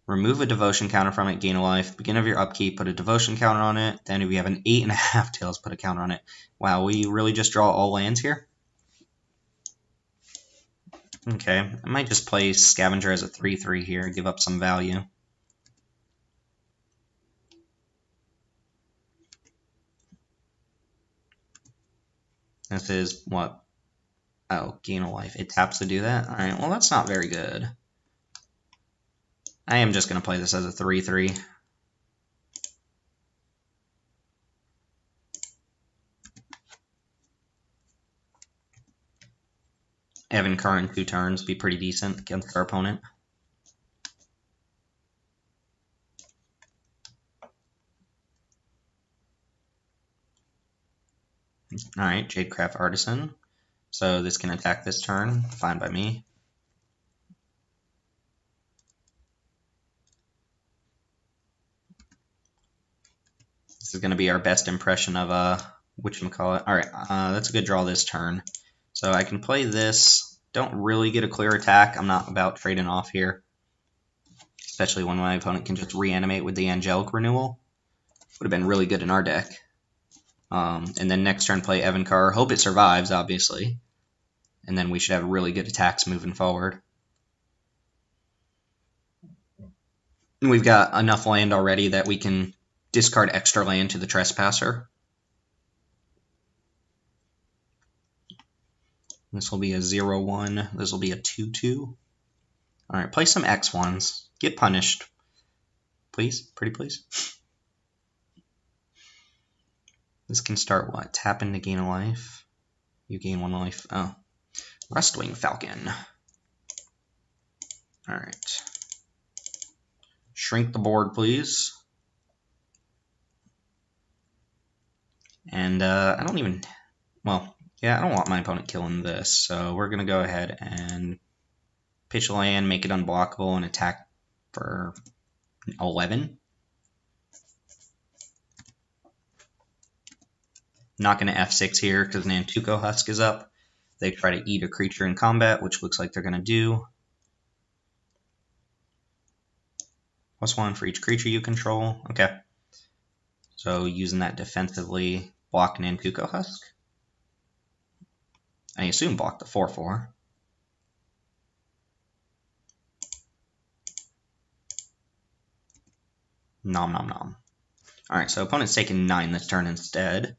Remove a devotion counter from it, gain a life. Beginning of your upkeep, put a devotion counter on it. Then if you have an 8.5 tails, put a counter on it. Wow, we really just draw all lands here? Okay, I might just play Scavenger as a 3/3 here, give up some value. This is what? Oh, gain a life. It taps to do that? Alright, well that's not very good. I am just going to play this as a 3/3. Evan Carr in 2 turns be pretty decent against our opponent. Alright, Jadecraft Artisan. So this can attack this turn. Fine by me. This is going to be our best impression of whatchamacallit. Alright, that's a good draw this turn. So I can play this. Don't really get a clear attack. I'm not about trading off here. Especially when my opponent can just reanimate with the Angelic Renewal. Would have been really good in our deck. And then next turn play Evan Carr. Hope it survives, obviously. And then we should have really good attacks moving forward. And we've got enough land already that we can discard extra land to the Trespasser. This will be a 0/1. This will be a 2/2. Alright, play some X1s. Get punished. Please? Pretty please? This can start what? Tap in to gain a life. You gain 1 life. Oh. Rustwing Falcon. Alright. Shrink the board, please. And I don't even... Well, yeah, I don't want my opponent killing this, so we're going to go ahead and pitch a land, make it unblockable, and attack for 11. Not going to F6 here because Nantuko Husk is up. They try to eat a creature in combat, which looks like they're going to do. +1 for each creature you control. Okay. So using that defensively, block Nantuko Husk. I assume block the 4/4. Nom nom nom. Alright, so opponent's taking 9 this turn instead.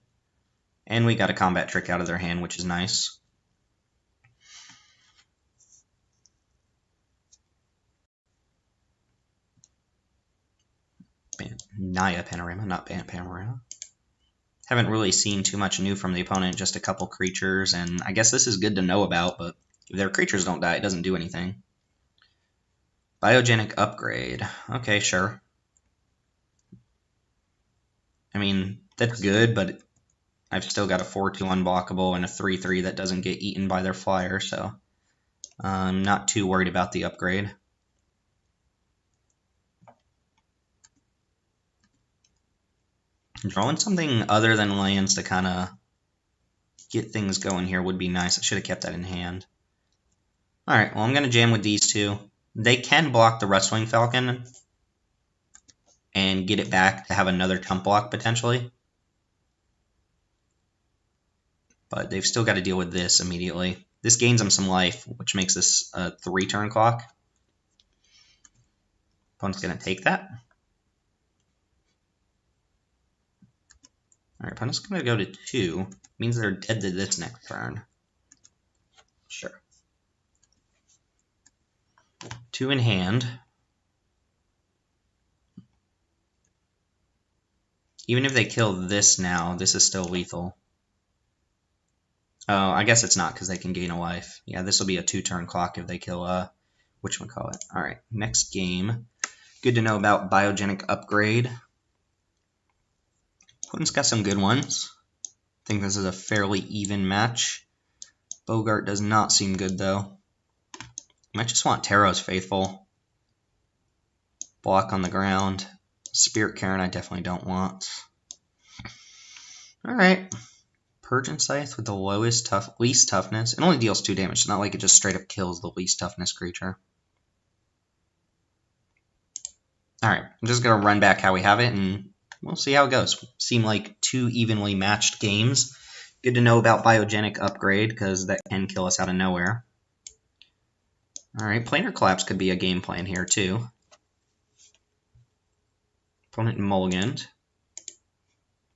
And we got a combat trick out of their hand, which is nice. Naya Panorama, not Bant Panorama. Haven't really seen too much new from the opponent, just a couple creatures, and I guess this is good to know about, but if their creatures don't die, it doesn't do anything. Biogenic Upgrade. Okay, sure. I mean, that's good, but I've still got a 4/2 unblockable and a 3/3 that doesn't get eaten by their flyer, so I'm not too worried about the upgrade. Drawing something other than lands to kind of get things going here would be nice. I should have kept that in hand. Alright, well, I'm going to jam with these two. They can block the Rustling Falcon and get it back to have another Tump block, potentially. But they've still got to deal with this immediately. This gains them some life, which makes this a 3-turn clock. Opponent's going to take that. Alright, opponent's going to go to 2. Means they're dead to this next turn. Sure. 2 in hand. Even if they kill this now, this is still lethal. Oh, I guess it's not because they can gain a life. Yeah, this will be a 2-turn clock if they kill whatchamacallit. Alright, next game. Good to know about Biogenic Upgrade. Opponent's got some good ones. I think this is a fairly even match. Bogart does not seem good, though. Might just want Taro's Faithful. Block on the ground. Spirit Cairn I definitely don't want. Alright. Purgent Scythe with the least toughness. It only deals 2 damage. It's not like it just straight up kills the least toughness creature. Alright, I'm just going to run back how we have it, and we'll see how it goes. Seem like 2 evenly matched games. Good to know about Biogenic Upgrade, because that can kill us out of nowhere. Alright, Planar Collapse could be a game plan here, too. Opponent mulliganed.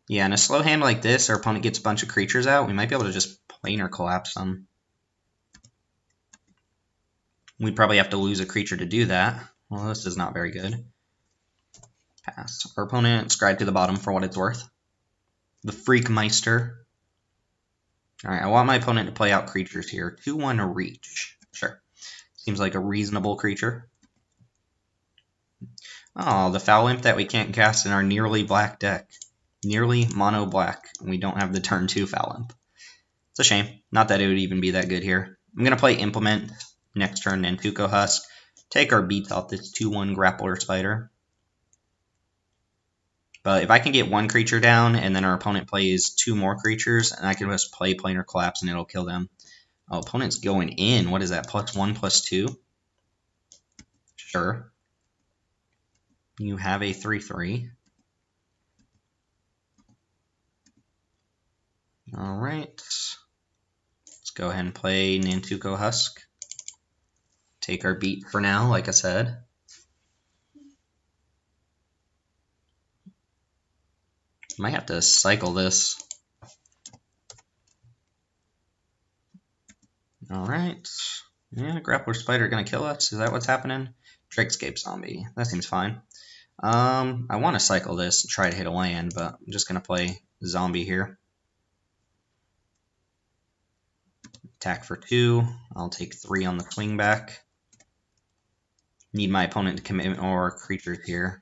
Yeah, in a slow hand like this, our opponent gets a bunch of creatures out, we might be able to just Planar Collapse them. We'd probably have to lose a creature to do that. Well, this is not very good. Pass. Our opponent scryed to the bottom for what it's worth. The Freakmeister. Alright, I want my opponent to play out creatures here. 2/1 Reach. Sure. Seems like a reasonable creature. Oh, the Foul Imp that we can't cast in our nearly black deck. Nearly mono black. And we don't have the turn 2 Foul Imp. It's a shame. Not that it would even be that good here. I'm going to play Implement. Next turn, Nantuko Husk. Take our beats off this 2/1 Grappler Spider. But if I can get 1 creature down, and then our opponent plays 2 more creatures, and I can just play Planar Collapse and it'll kill them. Oh, opponent's going in. What is that? +1/+2? Sure. You have a 3/3. Alright. Let's go ahead and play Nantuko Husk. Take our beat for now, like I said. Might have to cycle this. Alright. Yeah, Grappler Spider gonna kill us? Is that what's happening? Trickscape Zombie. That seems fine. I want to cycle this and try to hit a land, but I'm just gonna play Zombie here. Attack for 2. I'll take 3 on the swing back. Need my opponent to commit more creatures here.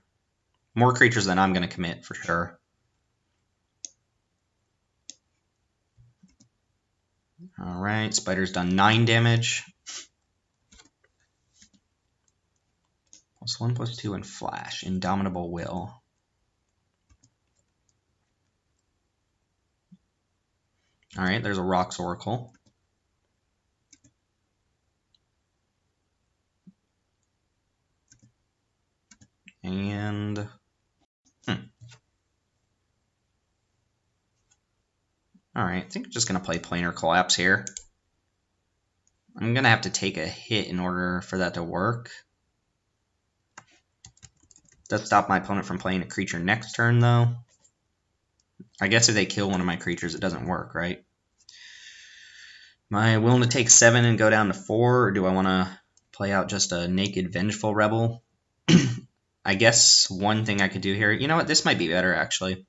More creatures than I'm going to commit, for sure. Alright, Spider's done 9 damage. +1/+2 and Flash. Indomitable Will. Alright, there's a Rocks Oracle. And... Alright, I think I'm just going to play Planar Collapse here. I'm going to have to take a hit in order for that to work. Does stop my opponent from playing a creature next turn, though. I guess if they kill one of my creatures, it doesn't work, right? Am I willing to take 7 and go down to 4, or do I want to play out just a naked Vengeful Rebel? I guess one thing I could do here... You know what? This might be better, actually.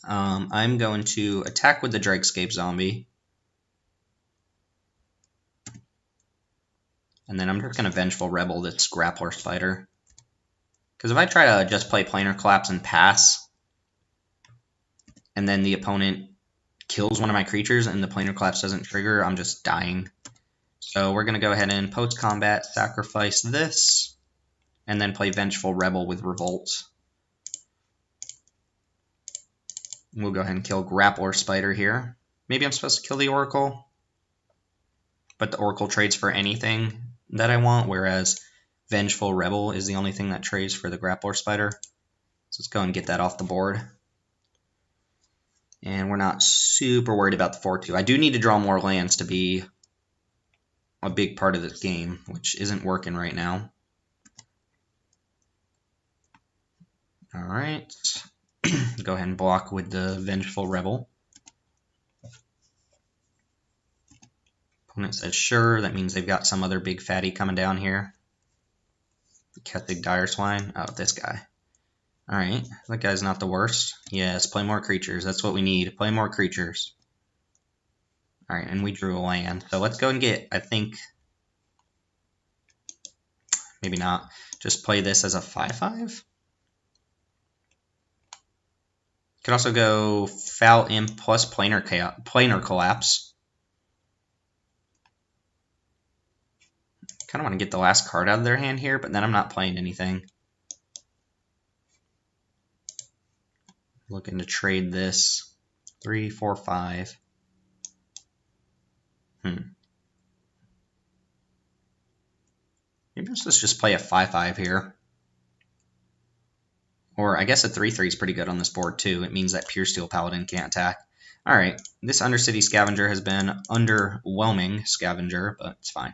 I'm going to attack with the Drakescape Zombie. And then I'm just going to Vengeful Rebel this Grappler Spider. Because if I try to just play Planar Collapse and pass, and then the opponent kills one of my creatures and the Planar Collapse doesn't trigger, I'm just dying. So we're going to go ahead and post-combat sacrifice this, and then play Vengeful Rebel with Revolt. We'll go ahead and kill Grappler Spider here. Maybe I'm supposed to kill the Oracle, but the Oracle trades for anything that I want, whereas Vengeful Rebel is the only thing that trades for the Grappler Spider. So let's go and get that off the board. And we're not super worried about the 4-2. I do need to draw more lands to be a big part of this game, which isn't working right now. Alright. Go ahead and block with the Vengeful Rebel. Opponent says sure. That means they've got some other big fatty coming down here. The Kethig Dire Swine. Oh, this guy. Alright, that guy's not the worst. Yes, play more creatures. That's what we need. Play more creatures. Alright, and we drew a land. So let's go and get, I think... Maybe not. Just play this as a 5/5? Could also go Foul Imp plus Planar Collapse. Kind of want to get the last card out of their hand here, but then I'm not playing anything. Looking to trade this. 3, 4, 5. Maybe let's just play a 5/5 here. Or I guess a 3/3 is pretty good on this board too. It means that Pure Steel Paladin can't attack. Alright, this Undercity Scavenger has been underwhelming Scavenger, but it's fine.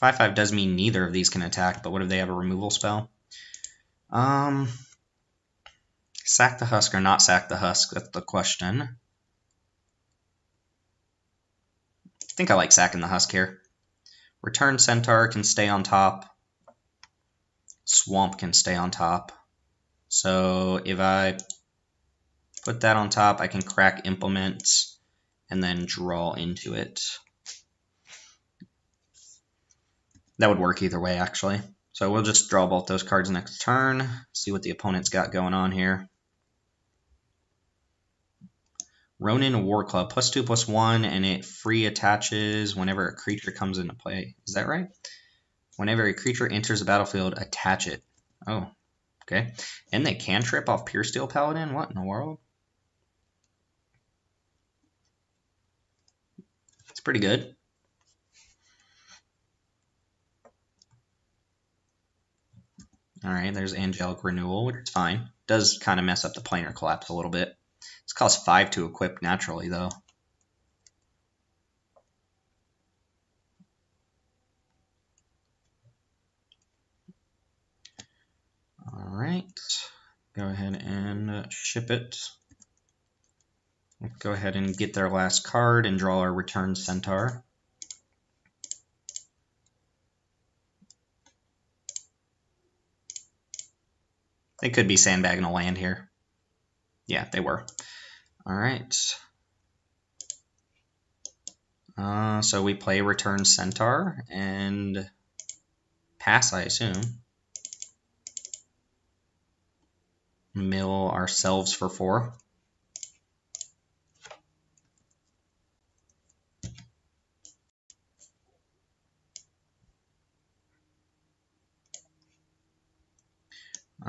5/5 does mean neither of these can attack, but what if they have a removal spell? Sack the Husk or not sack the Husk, that's the question. I think I like sacking the Husk here. Return Centaur can stay on top. Swamp can stay on top. So if I put that on top, I can crack Implements and then draw into it. That would work either way, actually. So we'll just draw both those cards next turn, see what the opponent's got going on here. Ronin War Club, +2/+1, and it free attaches whenever a creature comes into play. Is that right? Whenever a creature enters the battlefield, attach it. Oh, okay. And they can trip off Pure Steel Paladin? What in the world? It's pretty good. Alright, there's Angelic Renewal, which is fine. Does kind of mess up the Planar Collapse a little bit. It's cost 5 to equip naturally, though. Alright, go ahead and ship it. Let's go ahead and get their last card and draw our Return Centaur. They could be sandbagging a land here. Yeah, they were. Alright. So we play Return Centaur and pass, I assume. Mill ourselves for 4.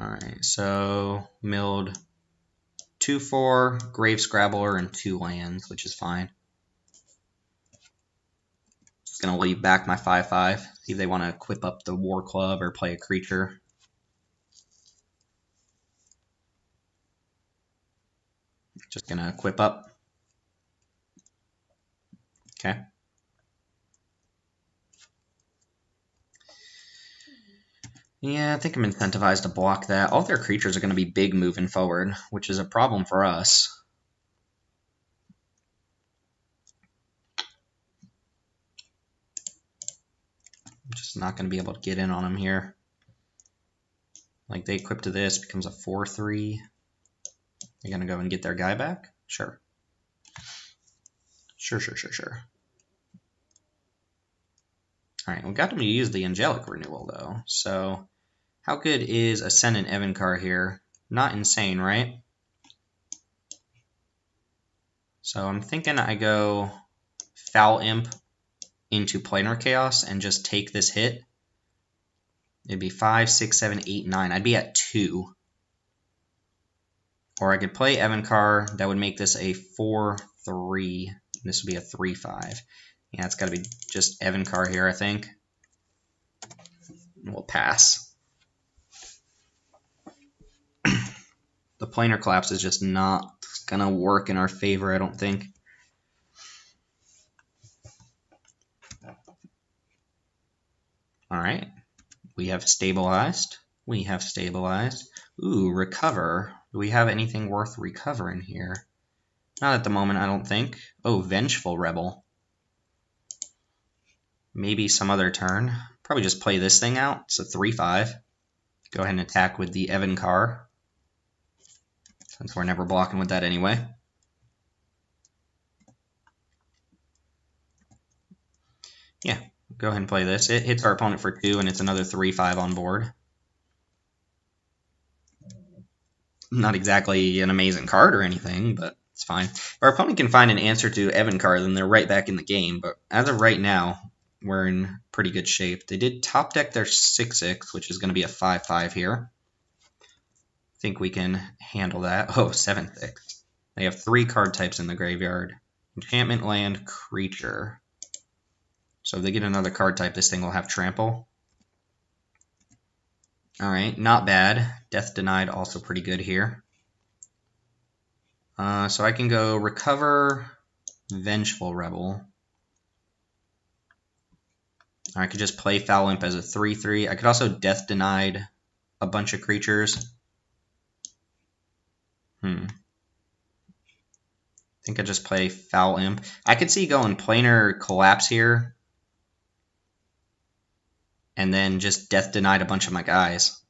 Alright, so milled 2/4, Grave Scrabbler, and 2 lands, which is fine. Just gonna leave back my 5/5. See if they want to equip up the War Club or play a creature. Just gonna equip up. Okay. Yeah, I think I'm incentivized to block that. All their creatures are going to be big moving forward, which is a problem for us. I'm just not going to be able to get in on them here. Like, they equip to this, becomes a 4/3. They're going to go and get their guy back? Sure. Sure. Alright, we got them to use the Angelic Renewal, though. So, how good is Ascendant Evencar here? Not insane, right? So I'm thinking I go Foul Imp into Planar Chaos and just take this hit. It'd be 5, 6, 7, 8, 9. I'd be at 2. Or I could play Evencar. That would make this a 4/3. This would be a 3/5. Yeah, it's got to be just Evencar here, I think. We'll pass. The Planar Collapse is just not going to work in our favor, I don't think. Alright. We have stabilized. Ooh, recover. Do we have anything worth recovering here? Not at the moment, I don't think. Oh, Vengeful Rebel. Maybe some other turn. Probably just play this thing out. It's a 3/5. Go ahead and attack with the Evencar, since we're never blocking with that anyway. Yeah, go ahead and play this. It hits our opponent for 2, and it's another 3/5 on board. Not exactly an amazing card or anything, but it's fine. If our opponent can find an answer to Evencar, then they're right back in the game. But as of right now, we're in pretty good shape. They did top deck their 6/6, which is going to be a 5/5 here. I think we can handle that. Oh, 7/6. They have 3 card types in the graveyard. Enchantment, land, creature. So if they get another card type, this thing will have trample. Alright, not bad. Death Denied, also pretty good here. So I can go recover Vengeful Rebel. Or I could just play Foul Imp as a 3/3. I could also Death Denied a bunch of creatures. I think I just play Foul Imp. I could see going Planar Collapse here. And then just Death Denied a bunch of my guys.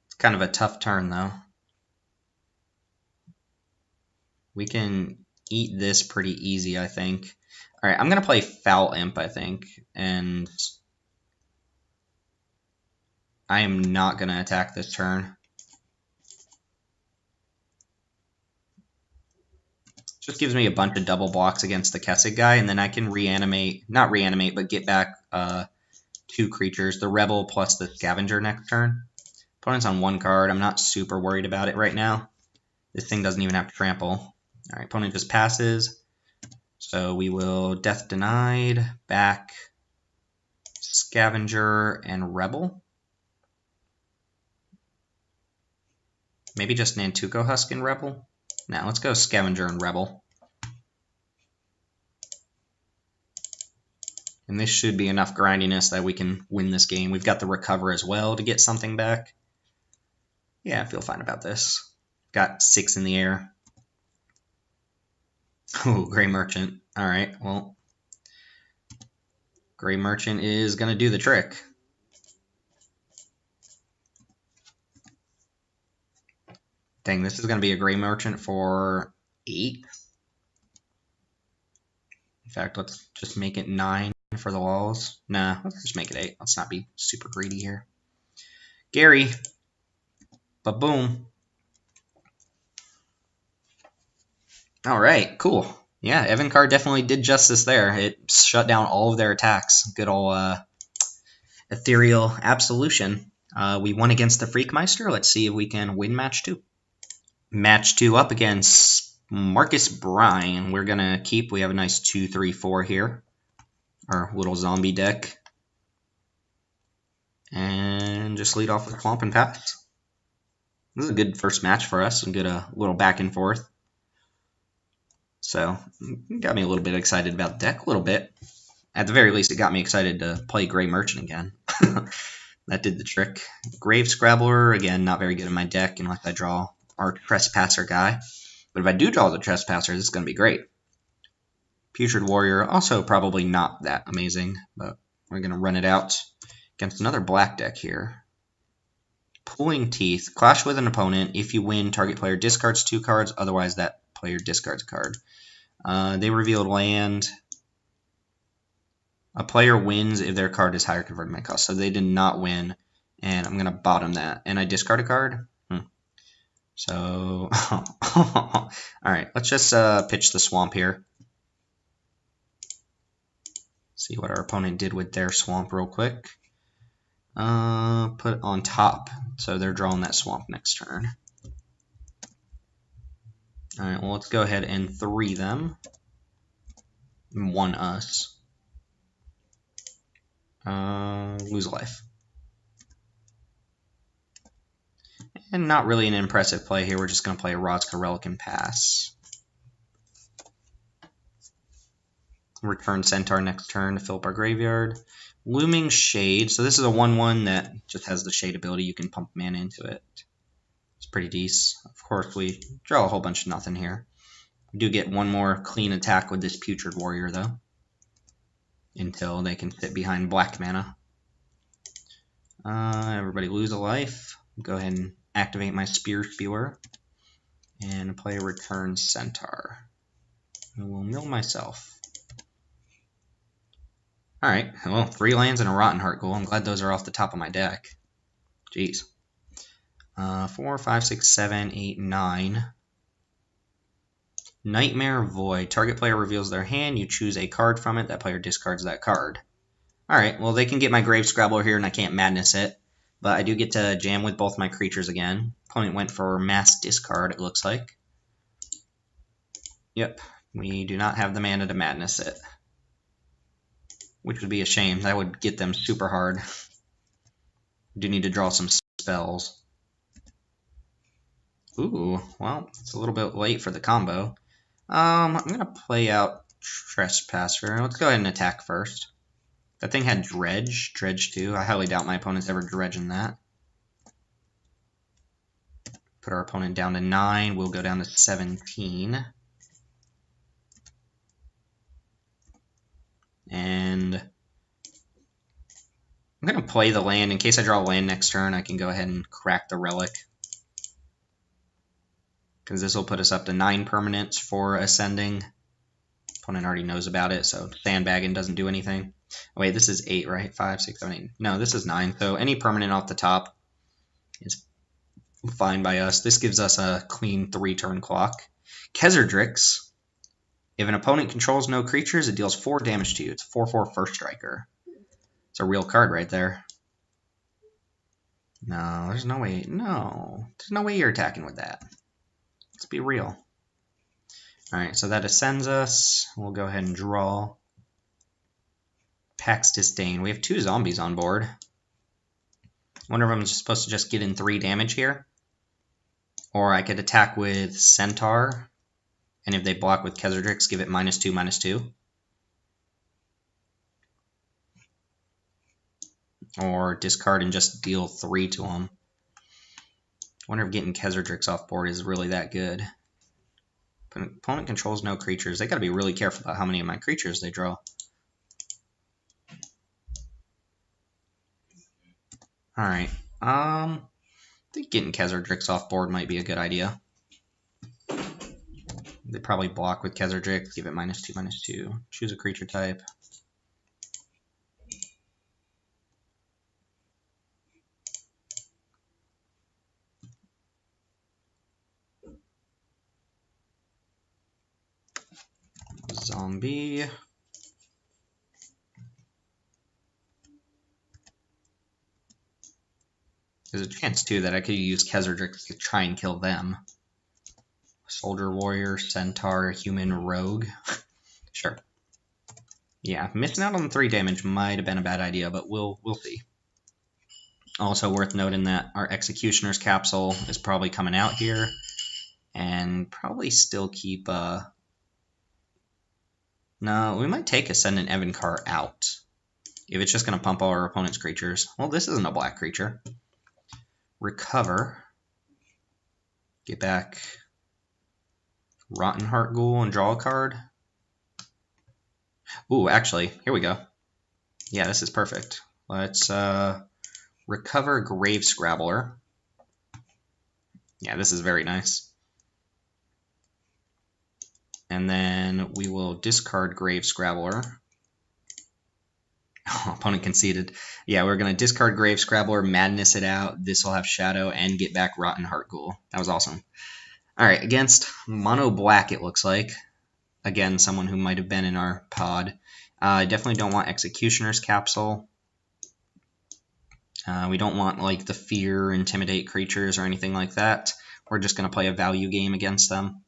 It's kind of a tough turn, though. We can eat this pretty easy, I think. Alright, I'm going to play Foul Imp, I think. And I am not going to attack this turn. Just gives me a bunch of double blocks against the Kessig guy, and then I can reanimate, not reanimate, but get back 2 creatures, the Rebel plus the Scavenger next turn. Opponent's on 1 card. I'm not super worried about it right now. This thing doesn't even have trample. Alright, opponent just passes. So we will Death Denied, back Scavenger, and Rebel. Maybe just Nantuko Husk and Rebel? Now let's go Scavenger and Rebel. And this should be enough grindiness that we can win this game. We've got the recover as well to get something back. Yeah, I feel fine about this. Got 6 in the air. Oh, Gray Merchant. Alright, well. Gray Merchant is going to do the trick. Dang, this is going to be a Gray Merchant for 8. In fact, let's just make it 9 for the walls. Nah, let's just make it 8. Let's not be super greedy here. Gary. Ba-boom. Alright, cool. Yeah, Evencar definitely did justice there. It shut down all of their attacks. Good old Ethereal Absolution. We won against the Freakmeister. Let's see if we can win match 2. Match 2 up against Marcus Bryan. We're going to keep. We have a nice 2-3-4 here. Our little zombie deck. And just lead off with Swamp and Pass. This is a good first match for us. And good little back and forth. So, got me a little bit excited about the deck. A little bit. At the very least, it got me excited to play Gray Merchant again. That did the trick. Grave Scrabbler, again, not very good in my deck unless I draw our Trespasser guy. But if I do draw the Trespasser, this is going to be great. Putrid Warrior, also probably not that amazing, but we're going to run it out against another black deck here. Pulling Teeth, clash with an opponent. If you win, target player discards 2 cards, otherwise that player discards a card. They revealed land. A player wins if their card is higher converted cost. So they did not win, and I'm going to bottom that. And I discard a card? So, alright, let's just pitch the Swamp here. See what our opponent did with their Swamp real quick. Put on top, so they're drawing that Swamp next turn. Alright, well, let's go ahead and 3 them. 1 us. Lose a life. And not really an impressive play here. We're just going to play a Rodzka Relic and pass. Return Centaur next turn to fill up our graveyard. Looming Shade. So this is a 1/1 that just has the Shade ability. You can pump mana into it. It's pretty decent. Of course, we draw a whole bunch of nothing here. We do get one more clean attack with this Putrid Warrior, though. Until they can sit behind black mana. Everybody lose a life. Go ahead and activate my Spear Spewer. And play a Return Centaur. I will mill myself. Alright, well, 3 lands and a Rotten Heart Ghoul. I'm glad those are off the top of my deck. Jeez. 4, 5, 6, 7, 8, 9. Nightmare Void. Target player reveals their hand. You choose a card from it. That player discards that card. Alright, well, they can get my Grave Scrabbler here, and I can't Madness it. But I do get to jam with both my creatures again. Opponent went for Mass Discard, it looks like. Yep, we do not have the mana to Madness it. Which would be a shame. That would get them super hard. Do need to draw some spells. Ooh, well, it's a little bit late for the combo. I'm going to play out Trespasser. Let's go ahead and attack first. That thing had Dredge. Dredge 2. I highly doubt my opponent's ever dredging that. Put our opponent down to 9. We'll go down to 17. And I'm going to play the land. In case I draw a land next turn, I can go ahead and crack the Relic. Because this will put us up to 9 permanents for Ascending. Opponent already knows about it, so sandbagging doesn't do anything. Oh, wait, this is 8, right? 5, 6, 7, 8. No, this is 9. So any permanent off the top is fine by us. This gives us a clean 3-turn clock. Khazardrix. If an opponent controls no creatures, it deals 4 damage to you. It's a 4/4 First Striker. It's a real card right there. No, there's no way. No, there's no way you're attacking with that. Let's be real. Alright, so that ascends us. We'll go ahead and draw. Pax Disdain. We have 2 zombies on board. One of them is supposed to just get in 3 damage here. Or I could attack with Centaur. And if they block with Khazardrix, give it -2, -2. Or discard and just deal 3 to them. I wonder if getting Khazardrix off board is really that good. Opponent controls no creatures. They gotta be really careful about how many of my creatures they draw. Alright. I think getting Khazardrix off board might be a good idea. They probably block with Khazardrix, give it -2, -2. Choose a creature type. Zombie. There's a chance, too, that I could use Khazard-drix to try and kill them. Soldier, warrior, centaur, human, rogue. Sure. Yeah, missing out on 3 damage might have been a bad idea, but we'll see. Also worth noting that our Executioner's Capsule is probably coming out here, and probably still keep... No, we might take Ascendant Evenkhar out. If it's just going to pump all our opponent's creatures. Well, this isn't a black creature. Recover. Get back Rotten Heart Ghoul and draw a card. Ooh, actually, here we go. Yeah, this is perfect. Let's recover Grave Scrabbler. Yeah, this is very nice. And then we will discard Grave Scrabbler. Oh, opponent conceded. Yeah, we're going to discard Grave Scrabbler, madness it out. This will have Shadow and get back Rotten Heart Ghoul. That was awesome. All right, against Mono Black, it looks like. Again, someone who might have been in our pod. I definitely don't want Executioner's Capsule. We don't want like the Fear, Intimidate creatures or anything like that. We're just going to play a value game against them.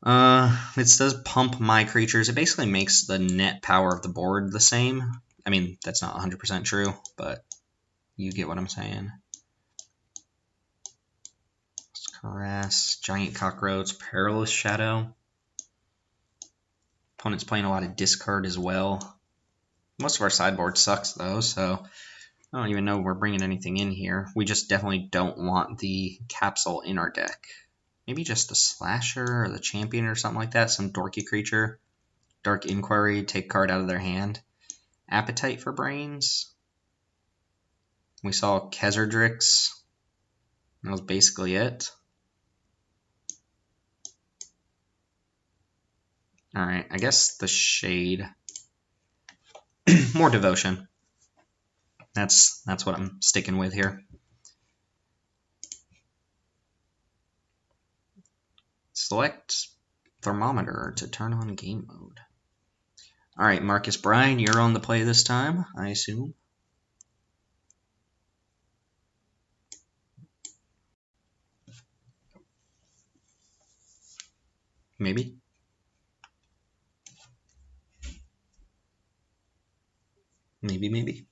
It does pump my creatures. It basically makes the net power of the board the same. I mean, that's not 100% true, but you get what I'm saying. Caress, Giant Cockroach, Perilous Shadow. Opponent's playing a lot of discard as well. Most of our sideboard sucks though, so I don't even know if we're bringing anything in here. We just definitely don't want the capsule in our deck. Maybe just the Slasher or the Champion or something like that, some dorky creature. Dark Inquiry, take card out of their hand. Appetite for Brains. We saw Khazard-drix. That was basically it. Alright, I guess the Shade. More Devotion. That's what I'm sticking with here. Select Thermometer to turn on game mode. Alright, Marcus Bryan, you're on the play this time, I assume. Maybe. Maybe.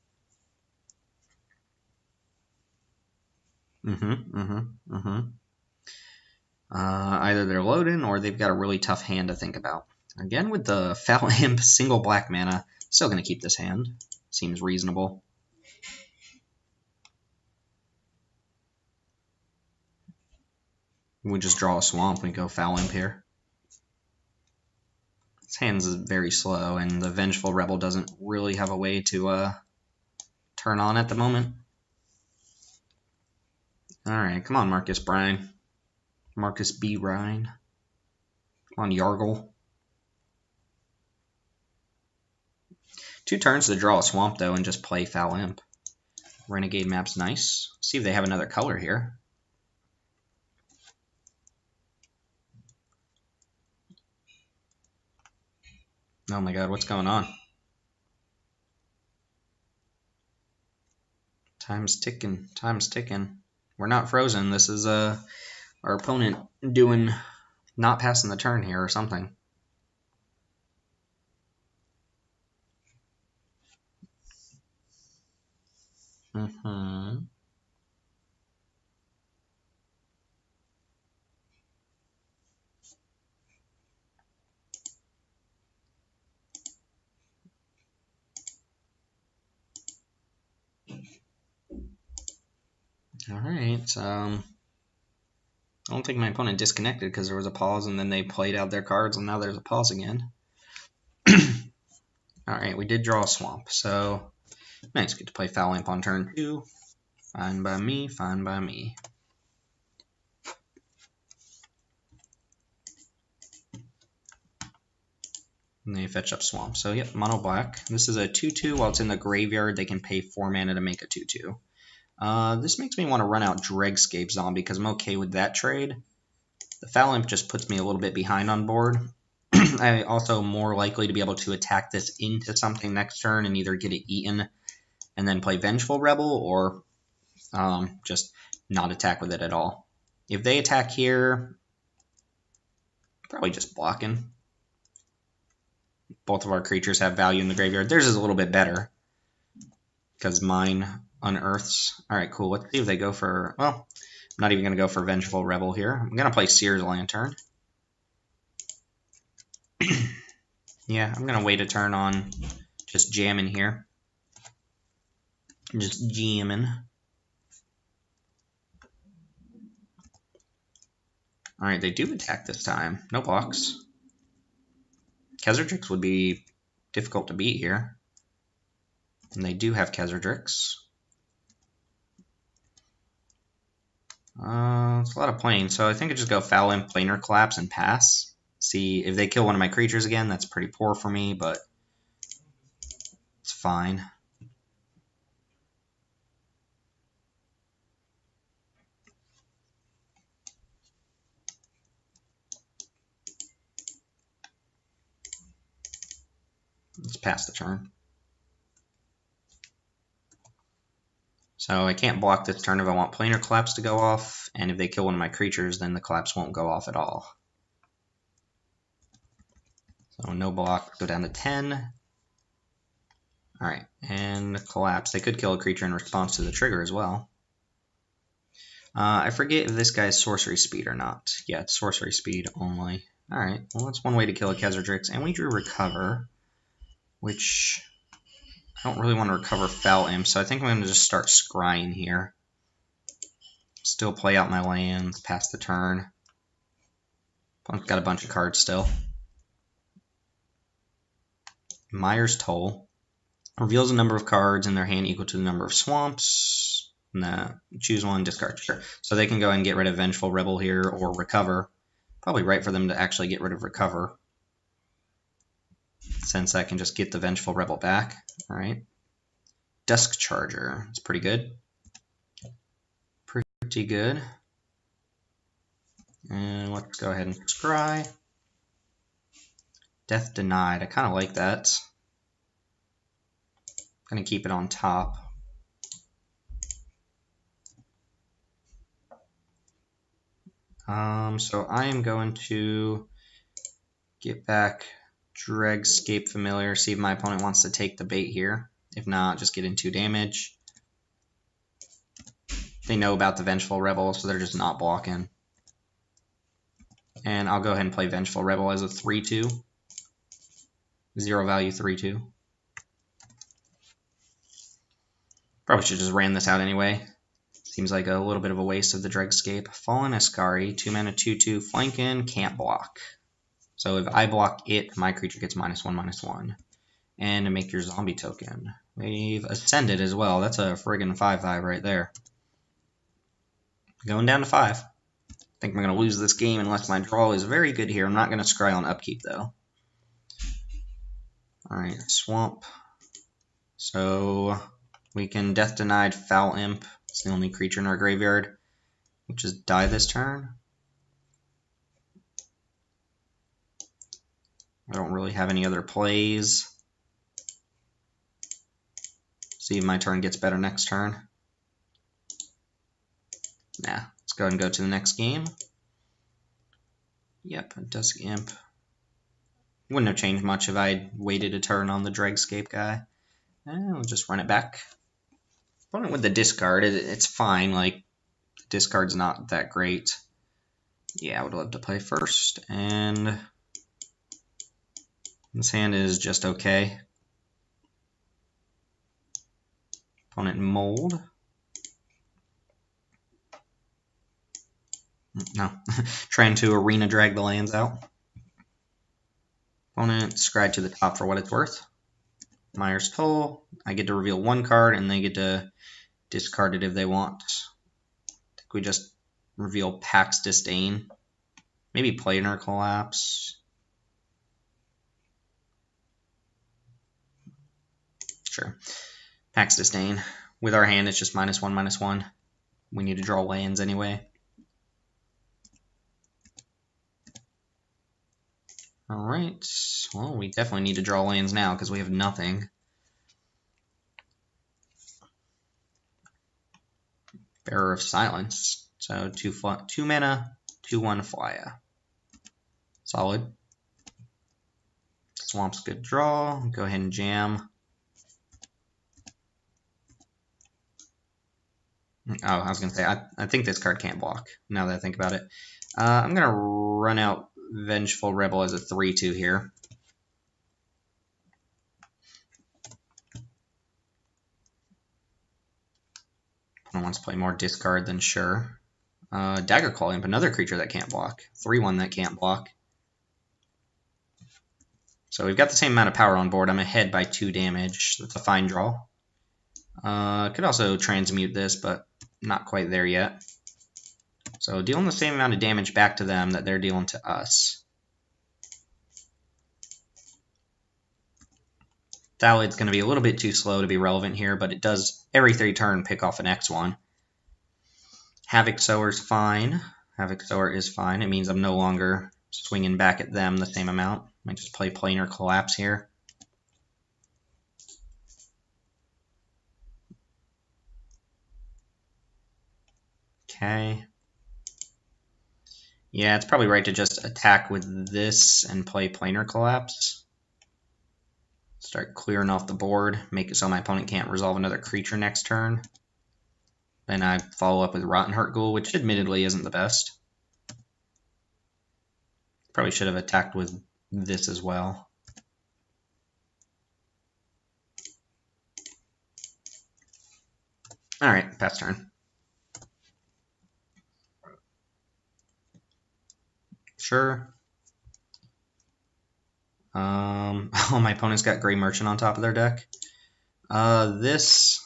Either they're loading or they've got a really tough hand to think about. Again, with the Foul Imp single black mana, still going to keep this hand. Seems reasonable. We just draw a swamp and go Foul Imp here. This hand is very slow, and the Vengeful Rebel doesn't really have a way to turn on at the moment. Alright, come on, Marcus Bryan. Marcus B. Ryan. Come on, Yargle. 2 turns to draw a swamp, though, and just play Foul Imp. Renegade map's nice. See if they have another color here. Oh my god, what's going on? Time's ticking. Time's ticking. We're not frozen. This is our opponent doing not passing the turn here or something. Alright, I don't think my opponent disconnected because there was a pause and then they played out their cards and now there's a pause again. Alright, we did draw a swamp, so nice, get to play Foul Imp on turn 2. Fine by me, fine by me. And they fetch up Swamp. So, yep, mono black. This is a 2-2. While it's in the graveyard, they can pay 4 mana to make a 2-2. This makes me want to run out Dregscape Zombie because I'm okay with that trade. The Foul Imp just puts me a little bit behind on board. I also more likely to be able to attack this into something next turn and either get it eaten and then play Vengeful Rebel or Just not attack with it at all. If they attack here, probably just blocking. Both of our creatures have value in the graveyard. Theirs is a little bit better because mine unearths. All right, cool. Let's see if they go for, well, I'm not even going to go for Vengeful Rebel here. I'm going to play Seer's Lantern. Yeah, I'm going to wait a turn on just jamming here. Just jamming. All right, they do attack this time. No blocks. Khazardrix would be difficult to beat here. And they do have Khazardrix. It's a lot of playing, so I think I just go Foul Imp, Planar Collapse, and pass. See, if they kill one of my creatures again, that's pretty poor for me, but it's fine. Let's pass the turn. So I can't block this turn if I want Planar Collapse to go off, and if they kill one of my creatures, then the collapse won't go off at all. So no block, go down to 10. Alright, and collapse. They could kill a creature in response to the trigger as well. I forget if this guy's sorcery speed or not. Yeah, it's sorcery speed only. Alright, well that's one way to kill a Khazardrix. And we drew Recover, which I don't really want to recover Foul Imp, so I think I'm going to just start scrying here. Still play out my lands, pass the turn. Got a bunch of cards still. Mire's Toll. Reveals a number of cards in their hand equal to the number of swamps. Nah, choose one, discard. Sure. So they can go and get rid of Vengeful Rebel here or Recover. Probably right for them to actually get rid of Recover, since I can just get the Vengeful Rebel back. All right. Dusk Charger. It's pretty good. Pretty good. And let's go ahead and scry. Death Denied. I kind of like that. I'm going to keep it on top. So I am going to get back Dregscape Familiar, see if my opponent wants to take the bait here. If not, just get in 2 damage. They know about the Vengeful Rebel, so they're just not blocking. And I'll go ahead and play Vengeful Rebel as a 3-2. 0 value 3-2. Probably should just ran this out anyway. Seems like a little bit of a waste of the Dregscape. Fallen Askari, 2 mana 2/2, flanking, can't block. So if I block it, my creature gets -1/-1. And to make your zombie token. We've Ascended as well. That's a friggin' 5/5 right there. Going down to 5. I think I'm going to lose this game unless my draw is very good here. I'm not going to scry on upkeep though. Alright, Swamp. So we can Death Denied Foul Imp. It's the only creature in our graveyard. We'll just die this turn. I don't really have any other plays. See if my turn gets better next turn. Nah, let's go ahead and go to the next game. Yep, Dusk Imp. Wouldn't have changed much if I had waited a turn on the Dregscape guy. And we'll just run it back. Opponent with the discard, it's fine. Like, the discard's not that great. Yeah, I would love to play first. And this hand is just okay. Opponent Mold. No, trying to arena drag the lands out. Opponent scry to the top for what it's worth. Mire's Toll. I get to reveal 1 card and they get to discard it if they want. I think we just reveal Pax Disdain. Maybe Planar Collapse. Sure. Pax Disdain. With our hand, it's just -1/-1. We need to draw lands anyway. Alright, well, we definitely need to draw lands now because we have nothing. Bearer of Silence. So 2 mana, 2/1 flyer. Solid. Swamp's good draw. Go ahead and jam. Oh, I was going to say, I think this card can't block, now that I think about it. I'm going to run out Vengeful Rebel as a 3/2 here. Opponent wants to play more discard than sure. Daggerclaw Imp, another creature that can't block. 3/1 that can't block. So we've got the same amount of power on board. I'm ahead by 2 damage. That's a fine draw. Could also transmute this, but not quite there yet. So dealing the same amount of damage back to them that they're dealing to us. Thallid's going to be a little bit too slow to be relevant here, but it does every 3 turn pick off an X1. Havoc Sower's fine. Havoc Sower is fine. It means I'm no longer swinging back at them the same amount. I might just play Planar Collapse here. Okay. Yeah, it's probably right to just attack with this and play Planar Collapse. Start clearing off the board, make it so my opponent can't resolve another creature next turn. Then I follow up with Rotten Heart Ghoul, which admittedly isn't the best. Probably should have attacked with this as well. Alright, pass turn. Sure. Oh, my opponent's got Grey Merchant on top of their deck. This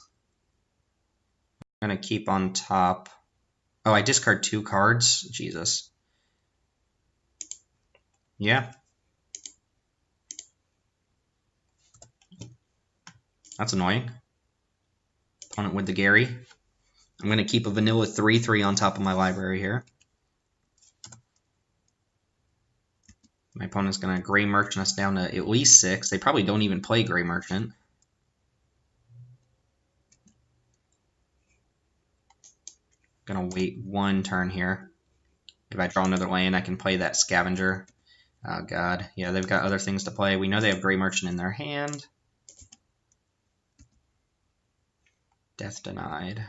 I'm going to keep on top. Oh, I discard 2 cards? Jesus. Yeah. That's annoying. Opponent with the Gary. I'm going to keep a vanilla 3/3 on top of my library here. My opponent's going to Grey Merchant us down to at least 6. They probably don't even play Grey Merchant. Going to wait 1 turn here. If I draw another land, I can play that Scavenger. Oh, God. Yeah, they've got other things to play. We know they have Grey Merchant in their hand. Death denied.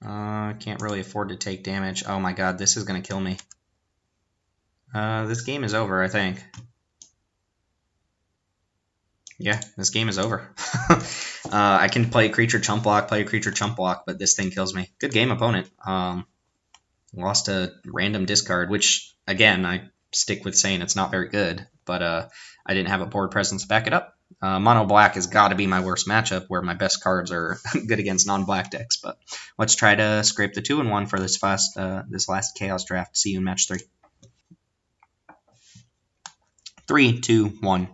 Can't really afford to take damage. Oh, my God. This is going to kill me. This game is over, I think. Yeah, this game is over. I can play creature chump block, but this thing kills me. Good game, opponent. Lost a random discard, which, again, I stick with saying it's not very good, but I didn't have a board presence to back it up. Mono black has got to be my worst matchup, where my best cards are good against non-black decks. But let's try to scrape the 2-1 for this last Chaos draft. See you in match 3. 3, 2, 1.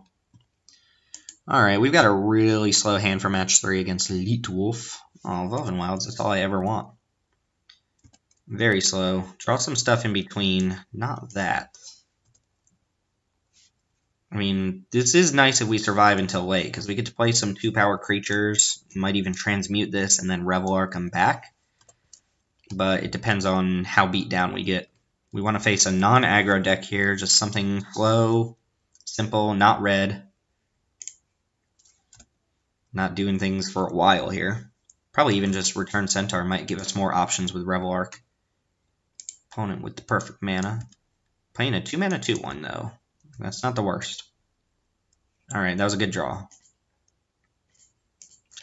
Alright, we've got a really slow hand for match 3 against Elite Wolf. Oh, Velvet Wilds, that's all I ever want. Very slow. Draw some stuff in between. Not that. I mean, this is nice if we survive until late, because we get to play some 2-power creatures. Might even transmute this and then Revelar come back. But it depends on how beat down we get. We want to face a non-aggro deck here, just something slow, simple, not red. Not doing things for a while here. Probably even just Return Centaur might give us more options with Revelark. Opponent with the perfect mana. Playing a 2-mana 2/1 though. That's not the worst. Alright, that was a good draw.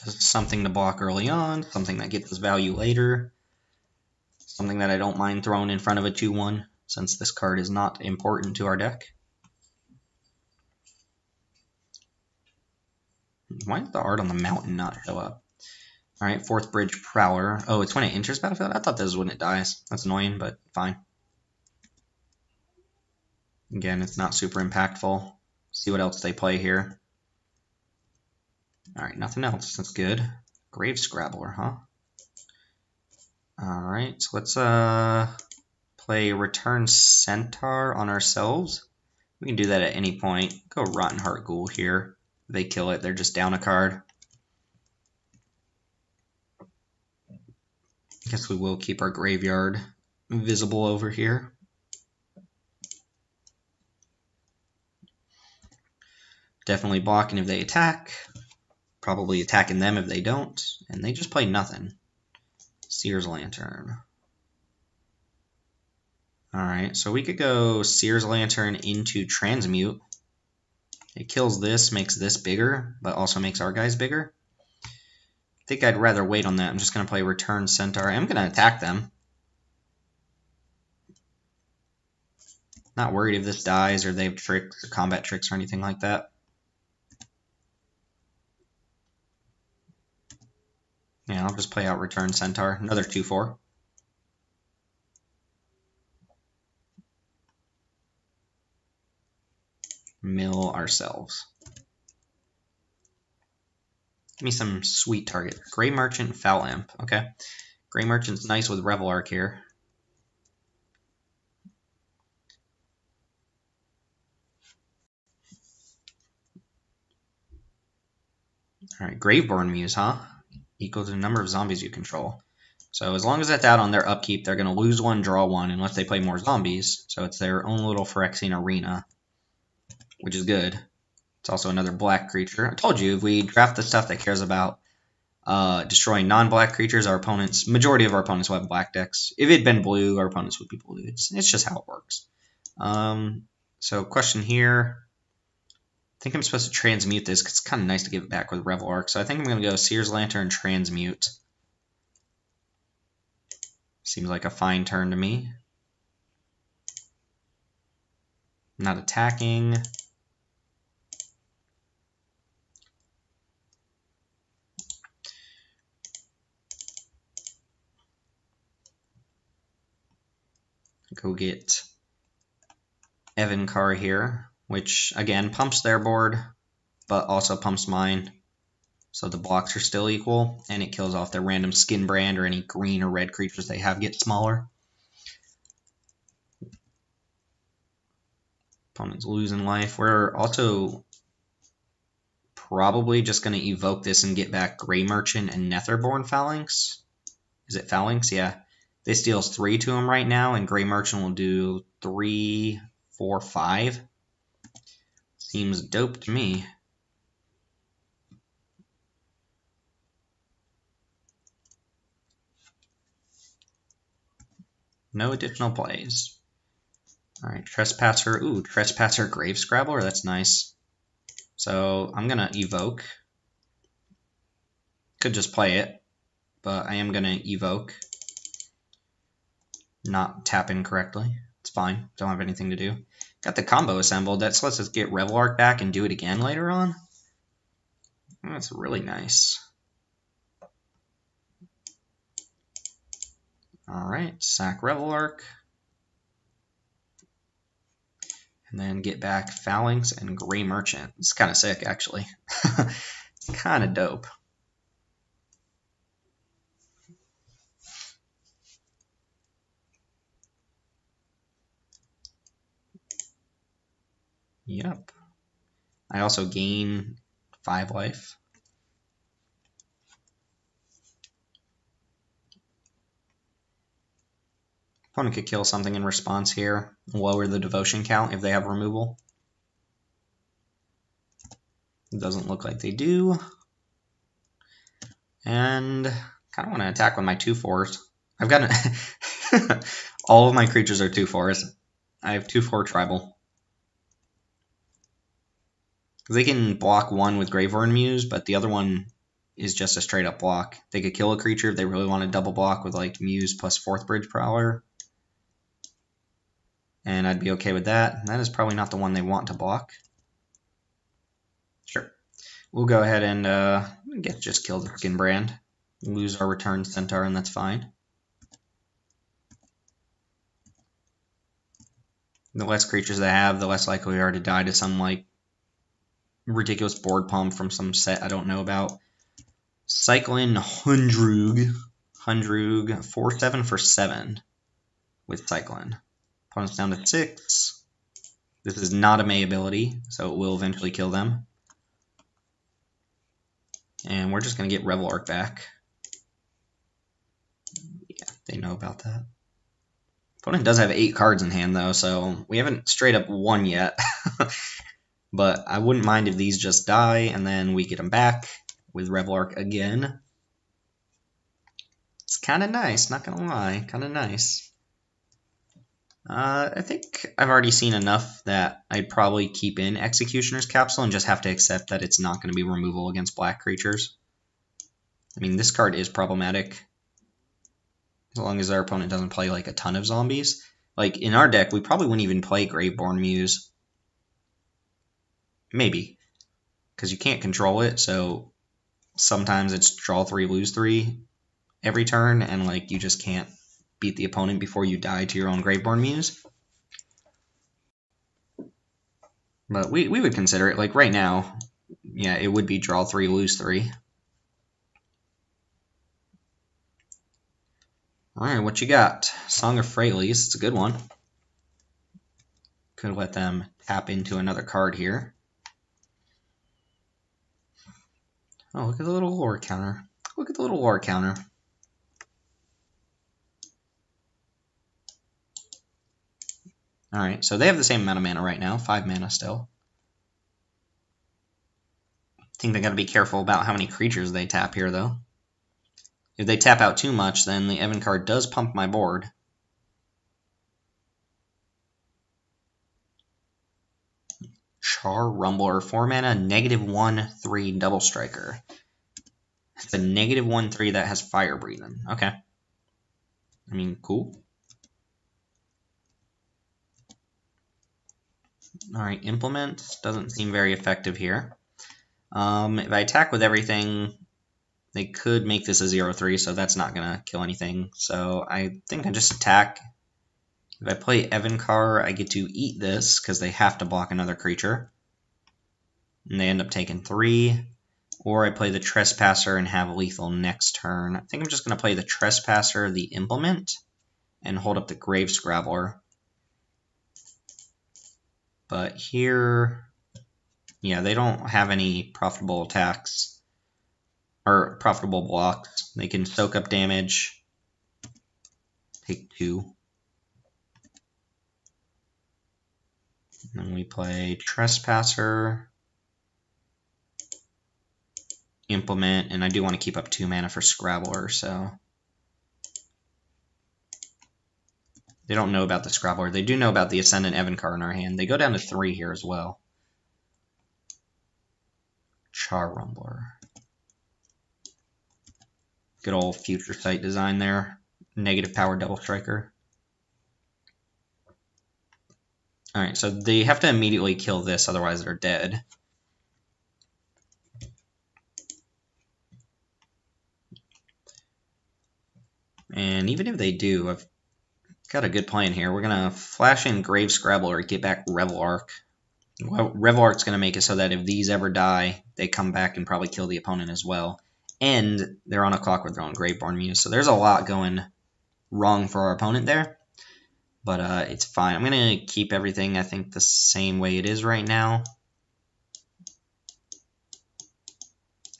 Just something to block early on, something that gets us value later. Something that I don't mind throwing in front of a 2/1, since this card is not important to our deck. Why did the art on the mountain not show up? Alright, 4th Bridge Prowler. Oh, it's when it enters battlefield? I thought this was when it dies. That's annoying, but fine. Again, it's not super impactful. See what else they play here. Alright, nothing else. That's good. Grave Scrabbler, huh? Alright, so let's play Return Centaur on ourselves. We can do that at any point. Go Rotten Heart Ghoul here. If they kill it, they're just down a card. Guess we will keep our graveyard visible over here. Definitely blocking if they attack. Probably attacking them if they don't. And they just play nothing. Seer's Lantern. Alright, so we could go Seer's Lantern into Transmute. It kills this, makes this bigger, but also makes our guys bigger. I think I'd rather wait on that. I'm just going to play Return Centaur. I'm going to attack them. Not worried if this dies or they have tricks or combat tricks or anything like that. Yeah, I'll just play out Return Centaur. Another 2/4. Mill ourselves. Give me some sweet target. Gray Merchant, Foul Imp. Okay. Gray Merchant's nice with Revel Arc here. Alright, Graveborn Muse, huh? Equal to the number of zombies you control. So as long as that's out on their upkeep, they're going to lose one, draw one, unless they play more zombies. So it's their own little Phyrexian arena, which is good. It's also another black creature. I told you, if we draft the stuff that cares about destroying non-black creatures, majority of our opponents will have black decks. If it had been blue, our opponents would be blue. It's just how it works. So question here. I think I'm supposed to transmute this because it's kind of nice to give it back with Revel Arc. So I think I'm going to go Seer's Lantern, transmute. Seems like a fine turn to me. Not attacking. Go get Evencar here, which again pumps their board, but also pumps mine. So the blocks are still equal, and it kills off their random Skin Brand or any green or red creatures they have get smaller. Opponent's losing life. We're also probably just going to evoke this and get back Gray Merchant and Netherborn Phalanx. Is it Phalanx? Yeah. This deals 3 to him right now, and Gray Merchant will do 3, 4, 5. Seems dope to me. No additional plays. Alright, Trespasser. Ooh, Trespasser Grave Scrabbler. That's nice. So I'm going to evoke. Could just play it, but I am going to evoke. Not tap in correctly. It's fine. Don't have anything to do. Got the combo assembled. That lets us get Revel Arc back and do it again later on. That's really nice. Alright, sack Revel Arc. And then get back Phalanx and Gray Merchant. It's kind of sick, actually. It's kind of dope. Yep. I also gain 5 life. Opponent could kill something in response here. Lower the devotion count if they have removal. It doesn't look like they do. And kind of want to attack with my 2/4s. I've got all of my creatures are 2/4s. I have 2/4 tribal. They can block one with Graveborn Muse, but the other one is just a straight up block. They could kill a creature if they really want to double block with like Muse plus 4th Bridge Prowler. And I'd be okay with that. That is probably not the one they want to block. Sure. We'll go ahead and just kill the Skin Brand. Lose our Return Centaur, and that's fine. The less creatures they have, the less likely we are to die to some like ridiculous board pump from some set I don't know about. Cycling Hundrug. 4/7 for 7 with Cycling. Opponent's down to 6. This is not a May ability, so it will eventually kill them. And we're just going to get Revel Arc back. Yeah. They know about that. Opponent does have 8 cards in hand, though, so we haven't straight up won yet. But I wouldn't mind if these just die, and then we get them back with Revelark again. It's kind of nice, not gonna lie, kind of nice. I think I've already seen enough that I'd probably keep in Executioner's Capsule and just have to accept that it's not going to be removable against black creatures. I mean, this card is problematic. As long as our opponent doesn't play like a ton of zombies. Like in our deck, we probably wouldn't even play Graveborn Muse. Maybe. Because you can't control it, so sometimes it's draw 3, lose 3 every turn, and like you just can't beat the opponent before you die to your own Graveborn Muse. But we would consider it. Like right now, yeah, it would be draw 3, lose 3. Alright, what you got? Song of Freyalise, it's a good one. Could let them tap into another card here. Oh, look at the little lore counter. Look at the little lore counter. Alright, so they have the same amount of mana right now, 5 mana still. I think they gotta be careful about how many creatures they tap here, though. If they tap out too much, then the Evan card does pump my board. Char Rumbler, 4 mana, -1/3 double striker. It's a -1/3 that has fire breathing. Okay. I mean, cool. Alright, Implement doesn't seem very effective here. If I attack with everything, they could make this a 0/3, so that's not going to kill anything. So I think I just attack. If I play Evankar, I get to eat this, because they have to block another creature. And they end up taking 3. Or I play the Trespasser and have lethal next turn. I think I'm just going to play the Trespasser, the Implement, and hold up the Grave Scrabbler. But here, yeah, they don't have any profitable attacks, or profitable blocks. They can soak up damage, take 2. And then we play Trespasser, Implement, and I do want to keep up 2 mana for Scrabbler, so... They don't know about the Scrabbler. They do know about the Ascendant Evankar in our hand. They go down to 3 here as well. Char Rumbler. Good old Future Sight design there. Negative power double striker. Alright, so they have to immediately kill this, otherwise they're dead. And even if they do, I've got a good plan here. We're going to flash in Grave Scrabbler, get back Revelark. Well, Revelark's going to make it so that if these ever die, they come back and probably kill the opponent as well. And they're on a clock with their own Graveborn Muse, so there's a lot going wrong for our opponent there. But it's fine. I'm going to keep everything, I think, the same way it is right now.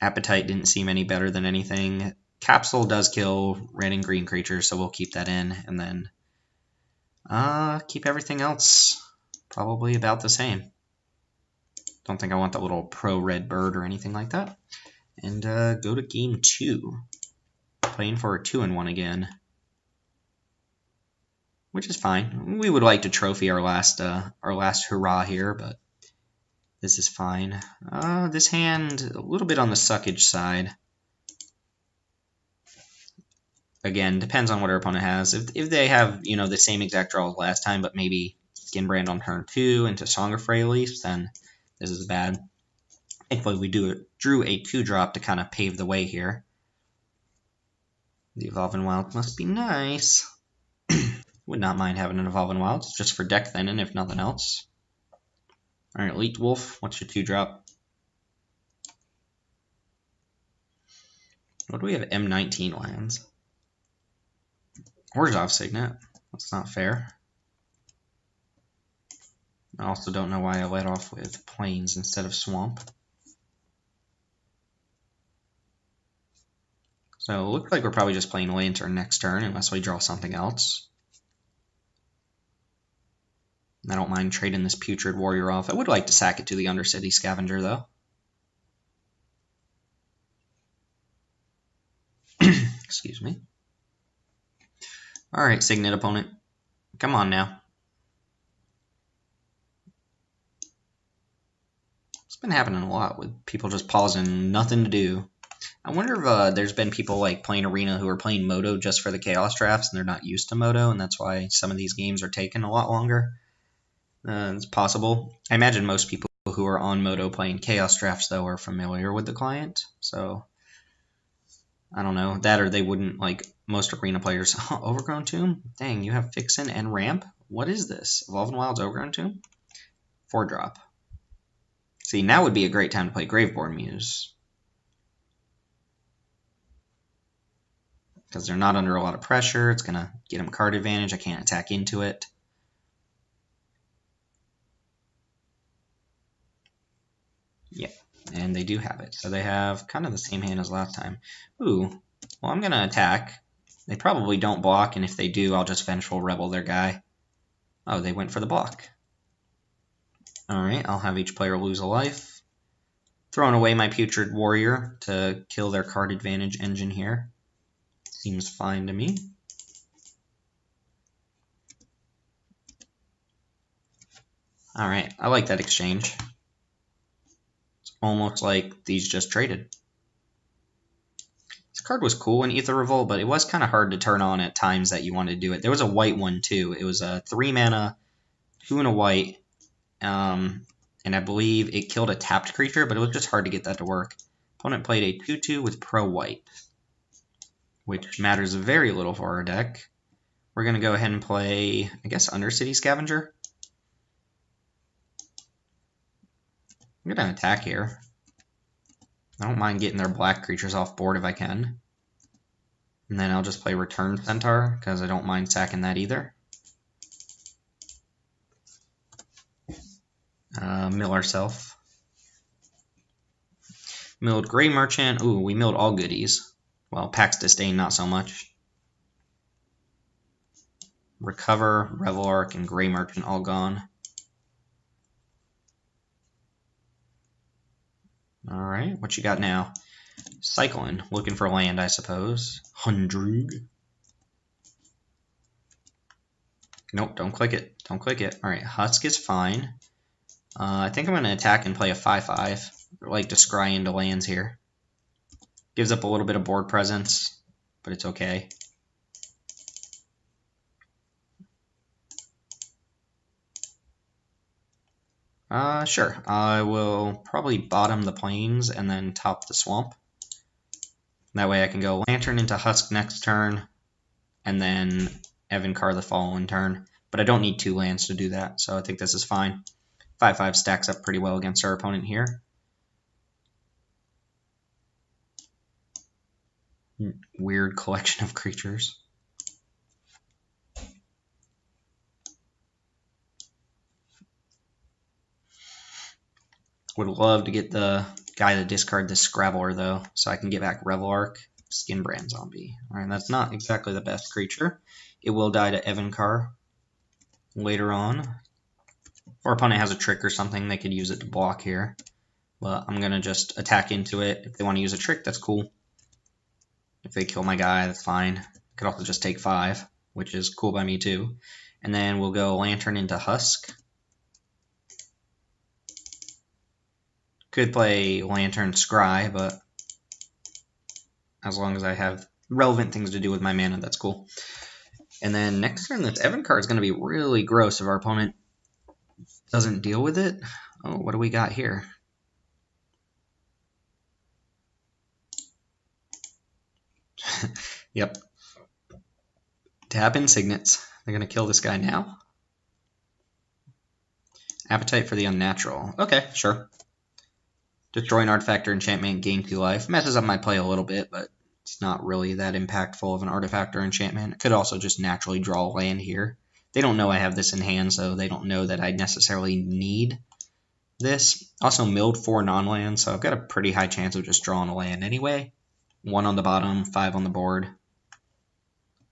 Appetite didn't seem any better than anything. Capsule does kill red and green creatures, so we'll keep that in. And then keep everything else probably about the same. Don't think I want the little pro-red bird or anything like that. And go to game 2. Playing for a 2-1 again. Which is fine. We would like to trophy our last hurrah here, but this is fine. This hand, a little bit on the suckage side. Again, depends on what our opponent has. If they have, you know, the same exact draw as last time, but maybe Skinbrand on turn 2 into Song of Freyalise, then this is bad. Thankfully, we drew a 2-drop to kind of pave the way here. The Evolving Wild must be nice. Would not mind having an Evolving Wild, just for deck thinning, if nothing else. Alright, Elite Wolf, what's your 2-drop? What do we have? M19 lands. Orzhov Signet. That's not fair. I also don't know why I led off with Plains instead of Swamp. So it looks like we're probably just playing Lantern next turn unless we draw something else. I don't mind trading this Putrid Warrior off. I would like to sack it to the Undercity Scavenger, though. Excuse me. Alright, Signet opponent. Come on now. It's been happening a lot with people just pausing, nothing to do. I wonder if there's been people like playing Arena who are playing Moto just for the Chaos drafts and they're not used to Moto, and that's why some of these games are taking a lot longer. It's possible. I imagine most people who are on Moto playing Chaos drafts, though, are familiar with the client, so I don't know. That or they wouldn't, like most Arena players. Overgrown Tomb? Dang, you have Fixin and Ramp? What is this? Evolving Wilds Overgrown Tomb? 4-drop. See, now would be a great time to play Graveborn Muse. Because they're not under a lot of pressure. It's going to get them card advantage. I can't attack into it. Yeah, and they do have it. So they have kind of the same hand as last time. Ooh, well, I'm going to attack. They probably don't block, and if they do, I'll just Vengeful Rebel their guy. Oh, they went for the block. Alright, I'll have each player lose a life. Throwing away my Putrid Warrior to kill their card advantage engine here. Seems fine to me. Alright, I like that exchange. It's almost like these just traded. This card was cool in Aether Revolt, but it was kind of hard to turn on at times that you wanted to do it. There was a white one too. It was a 3 mana, 2 and a white, and I believe it killed a tapped creature, but it was just hard to get that to work. Opponent played a 2/2 with Pro White, which matters very little for our deck. We're going to go ahead and play, I guess, Undercity Scavenger. I'm going to attack here. I don't mind getting their black creatures off board if I can. And then I'll just play Return Centaur, because I don't mind sacking that either. Mill ourselves. Milled Gray Merchant. Ooh, we milled all goodies. Well, Pax Disdain, not so much. Recover, Revel Arc, and Gray Merchant all gone. Alright, what you got now? Cycling, looking for land, I suppose. Hundred. Nope, don't click it. Don't click it. Alright, Husk is fine. I think I'm going to attack and play a 5/5. I like to scry into lands here. Gives up a little bit of board presence, but it's okay. Sure. I will probably bottom the plains and then top the swamp. That way I can go Lantern into Husk next turn, and then Evencar the following turn. But I don't need 2 lands to do that, so I think this is fine. 5/5 stacks up pretty well against our opponent here. Weird collection of creatures. Would love to get the guy to discard this Scrabbler, though, so I can get back Revel Arc, Skinbrand Zombie. Alright, that's not exactly the best creature. It will die to Evencar later on. If our opponent has a trick or something, they could use it to block here. But I'm going to just attack into it. If they want to use a trick, that's cool. If they kill my guy, that's fine. Could also just take 5, which is cool by me too. And then we'll go Lantern into Husk. Could play Lantern Scry, but as long as I have relevant things to do with my mana, that's cool. And then next turn, this Evencar is going to be really gross if our opponent doesn't deal with it. Oh, what do we got here? Yep. Tap in Signets. They're going to kill this guy now. Appetite for the Unnatural. Okay, sure. Destroy an artifact or enchantment, gain 2 life. Messes up my play a little bit, but it's not really that impactful of an artifact or enchantment. Could also just naturally draw land here. They don't know I have this in hand, so they don't know that I necessarily need this. Also milled 4 non-lands, so I've got a pretty high chance of just drawing a land anyway. 1 on the bottom, 5 on the board.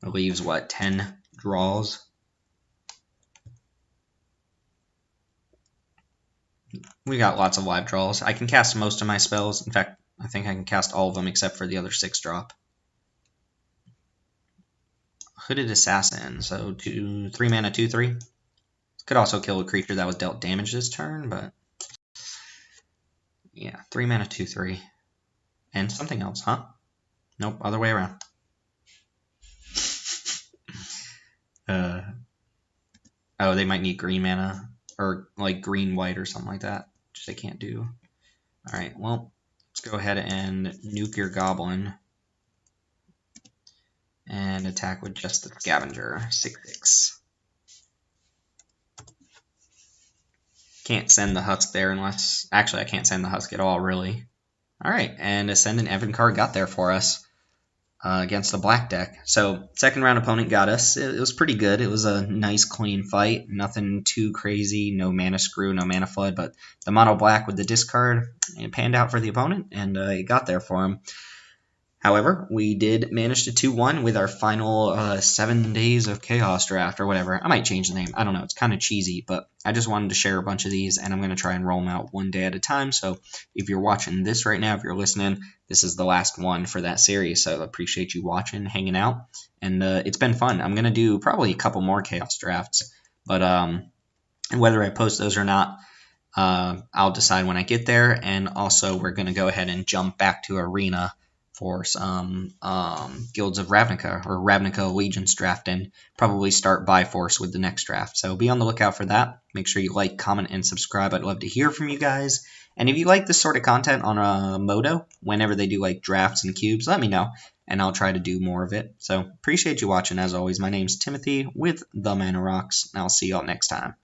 It leaves, what, 10 draws? We got lots of live draws. I can cast most of my spells. In fact, I think I can cast all of them except for the other 6-drop. Hooded Assassin, so 3 mana, 2/3. Could also kill a creature that was dealt damage this turn, but yeah, 3 mana, 2/3. And something else, huh? Nope, other way around. Oh, they might need green mana, or like green-white or something like that, which they can't do. Alright, well, let's go ahead and nuke your goblin. And attack with just the scavenger, 6/6. Can't send the husk there unless... Actually, I can't send the husk at all, really. Alright, and Ascendant Evenkhar got there for us against the black deck. So, second round opponent got us. It was pretty good. It was a nice, clean fight. Nothing too crazy. No mana screw, no mana flood. But the mono black with the discard, it panned out for the opponent, and it got there for him. However, we did manage to 2-1 with our final 7 Days of Chaos draft, or whatever. I might change the name. I don't know. It's kind of cheesy, but I just wanted to share a bunch of these, and I'm going to try and roll them out one day at a time. So if you're watching this right now, if you're listening, this is the last one for that series. So I appreciate you watching, hanging out, and it's been fun. I'm going to do probably a couple more Chaos drafts, but whether I post those or not, I'll decide when I get there. And also, we're going to go ahead and jump back to Arena for some Guilds of Ravnica or Ravnica Allegiance draft, and probably start Byforce with the next draft. So be on the lookout for that. Make sure you like, comment, and subscribe. I'd love to hear from you guys. And if you like this sort of content on Modo, whenever they do like drafts and cubes, let me know, and I'll try to do more of it. So appreciate you watching. As always, my name's Timothy with The Mana Rocks, and I'll see y'all next time.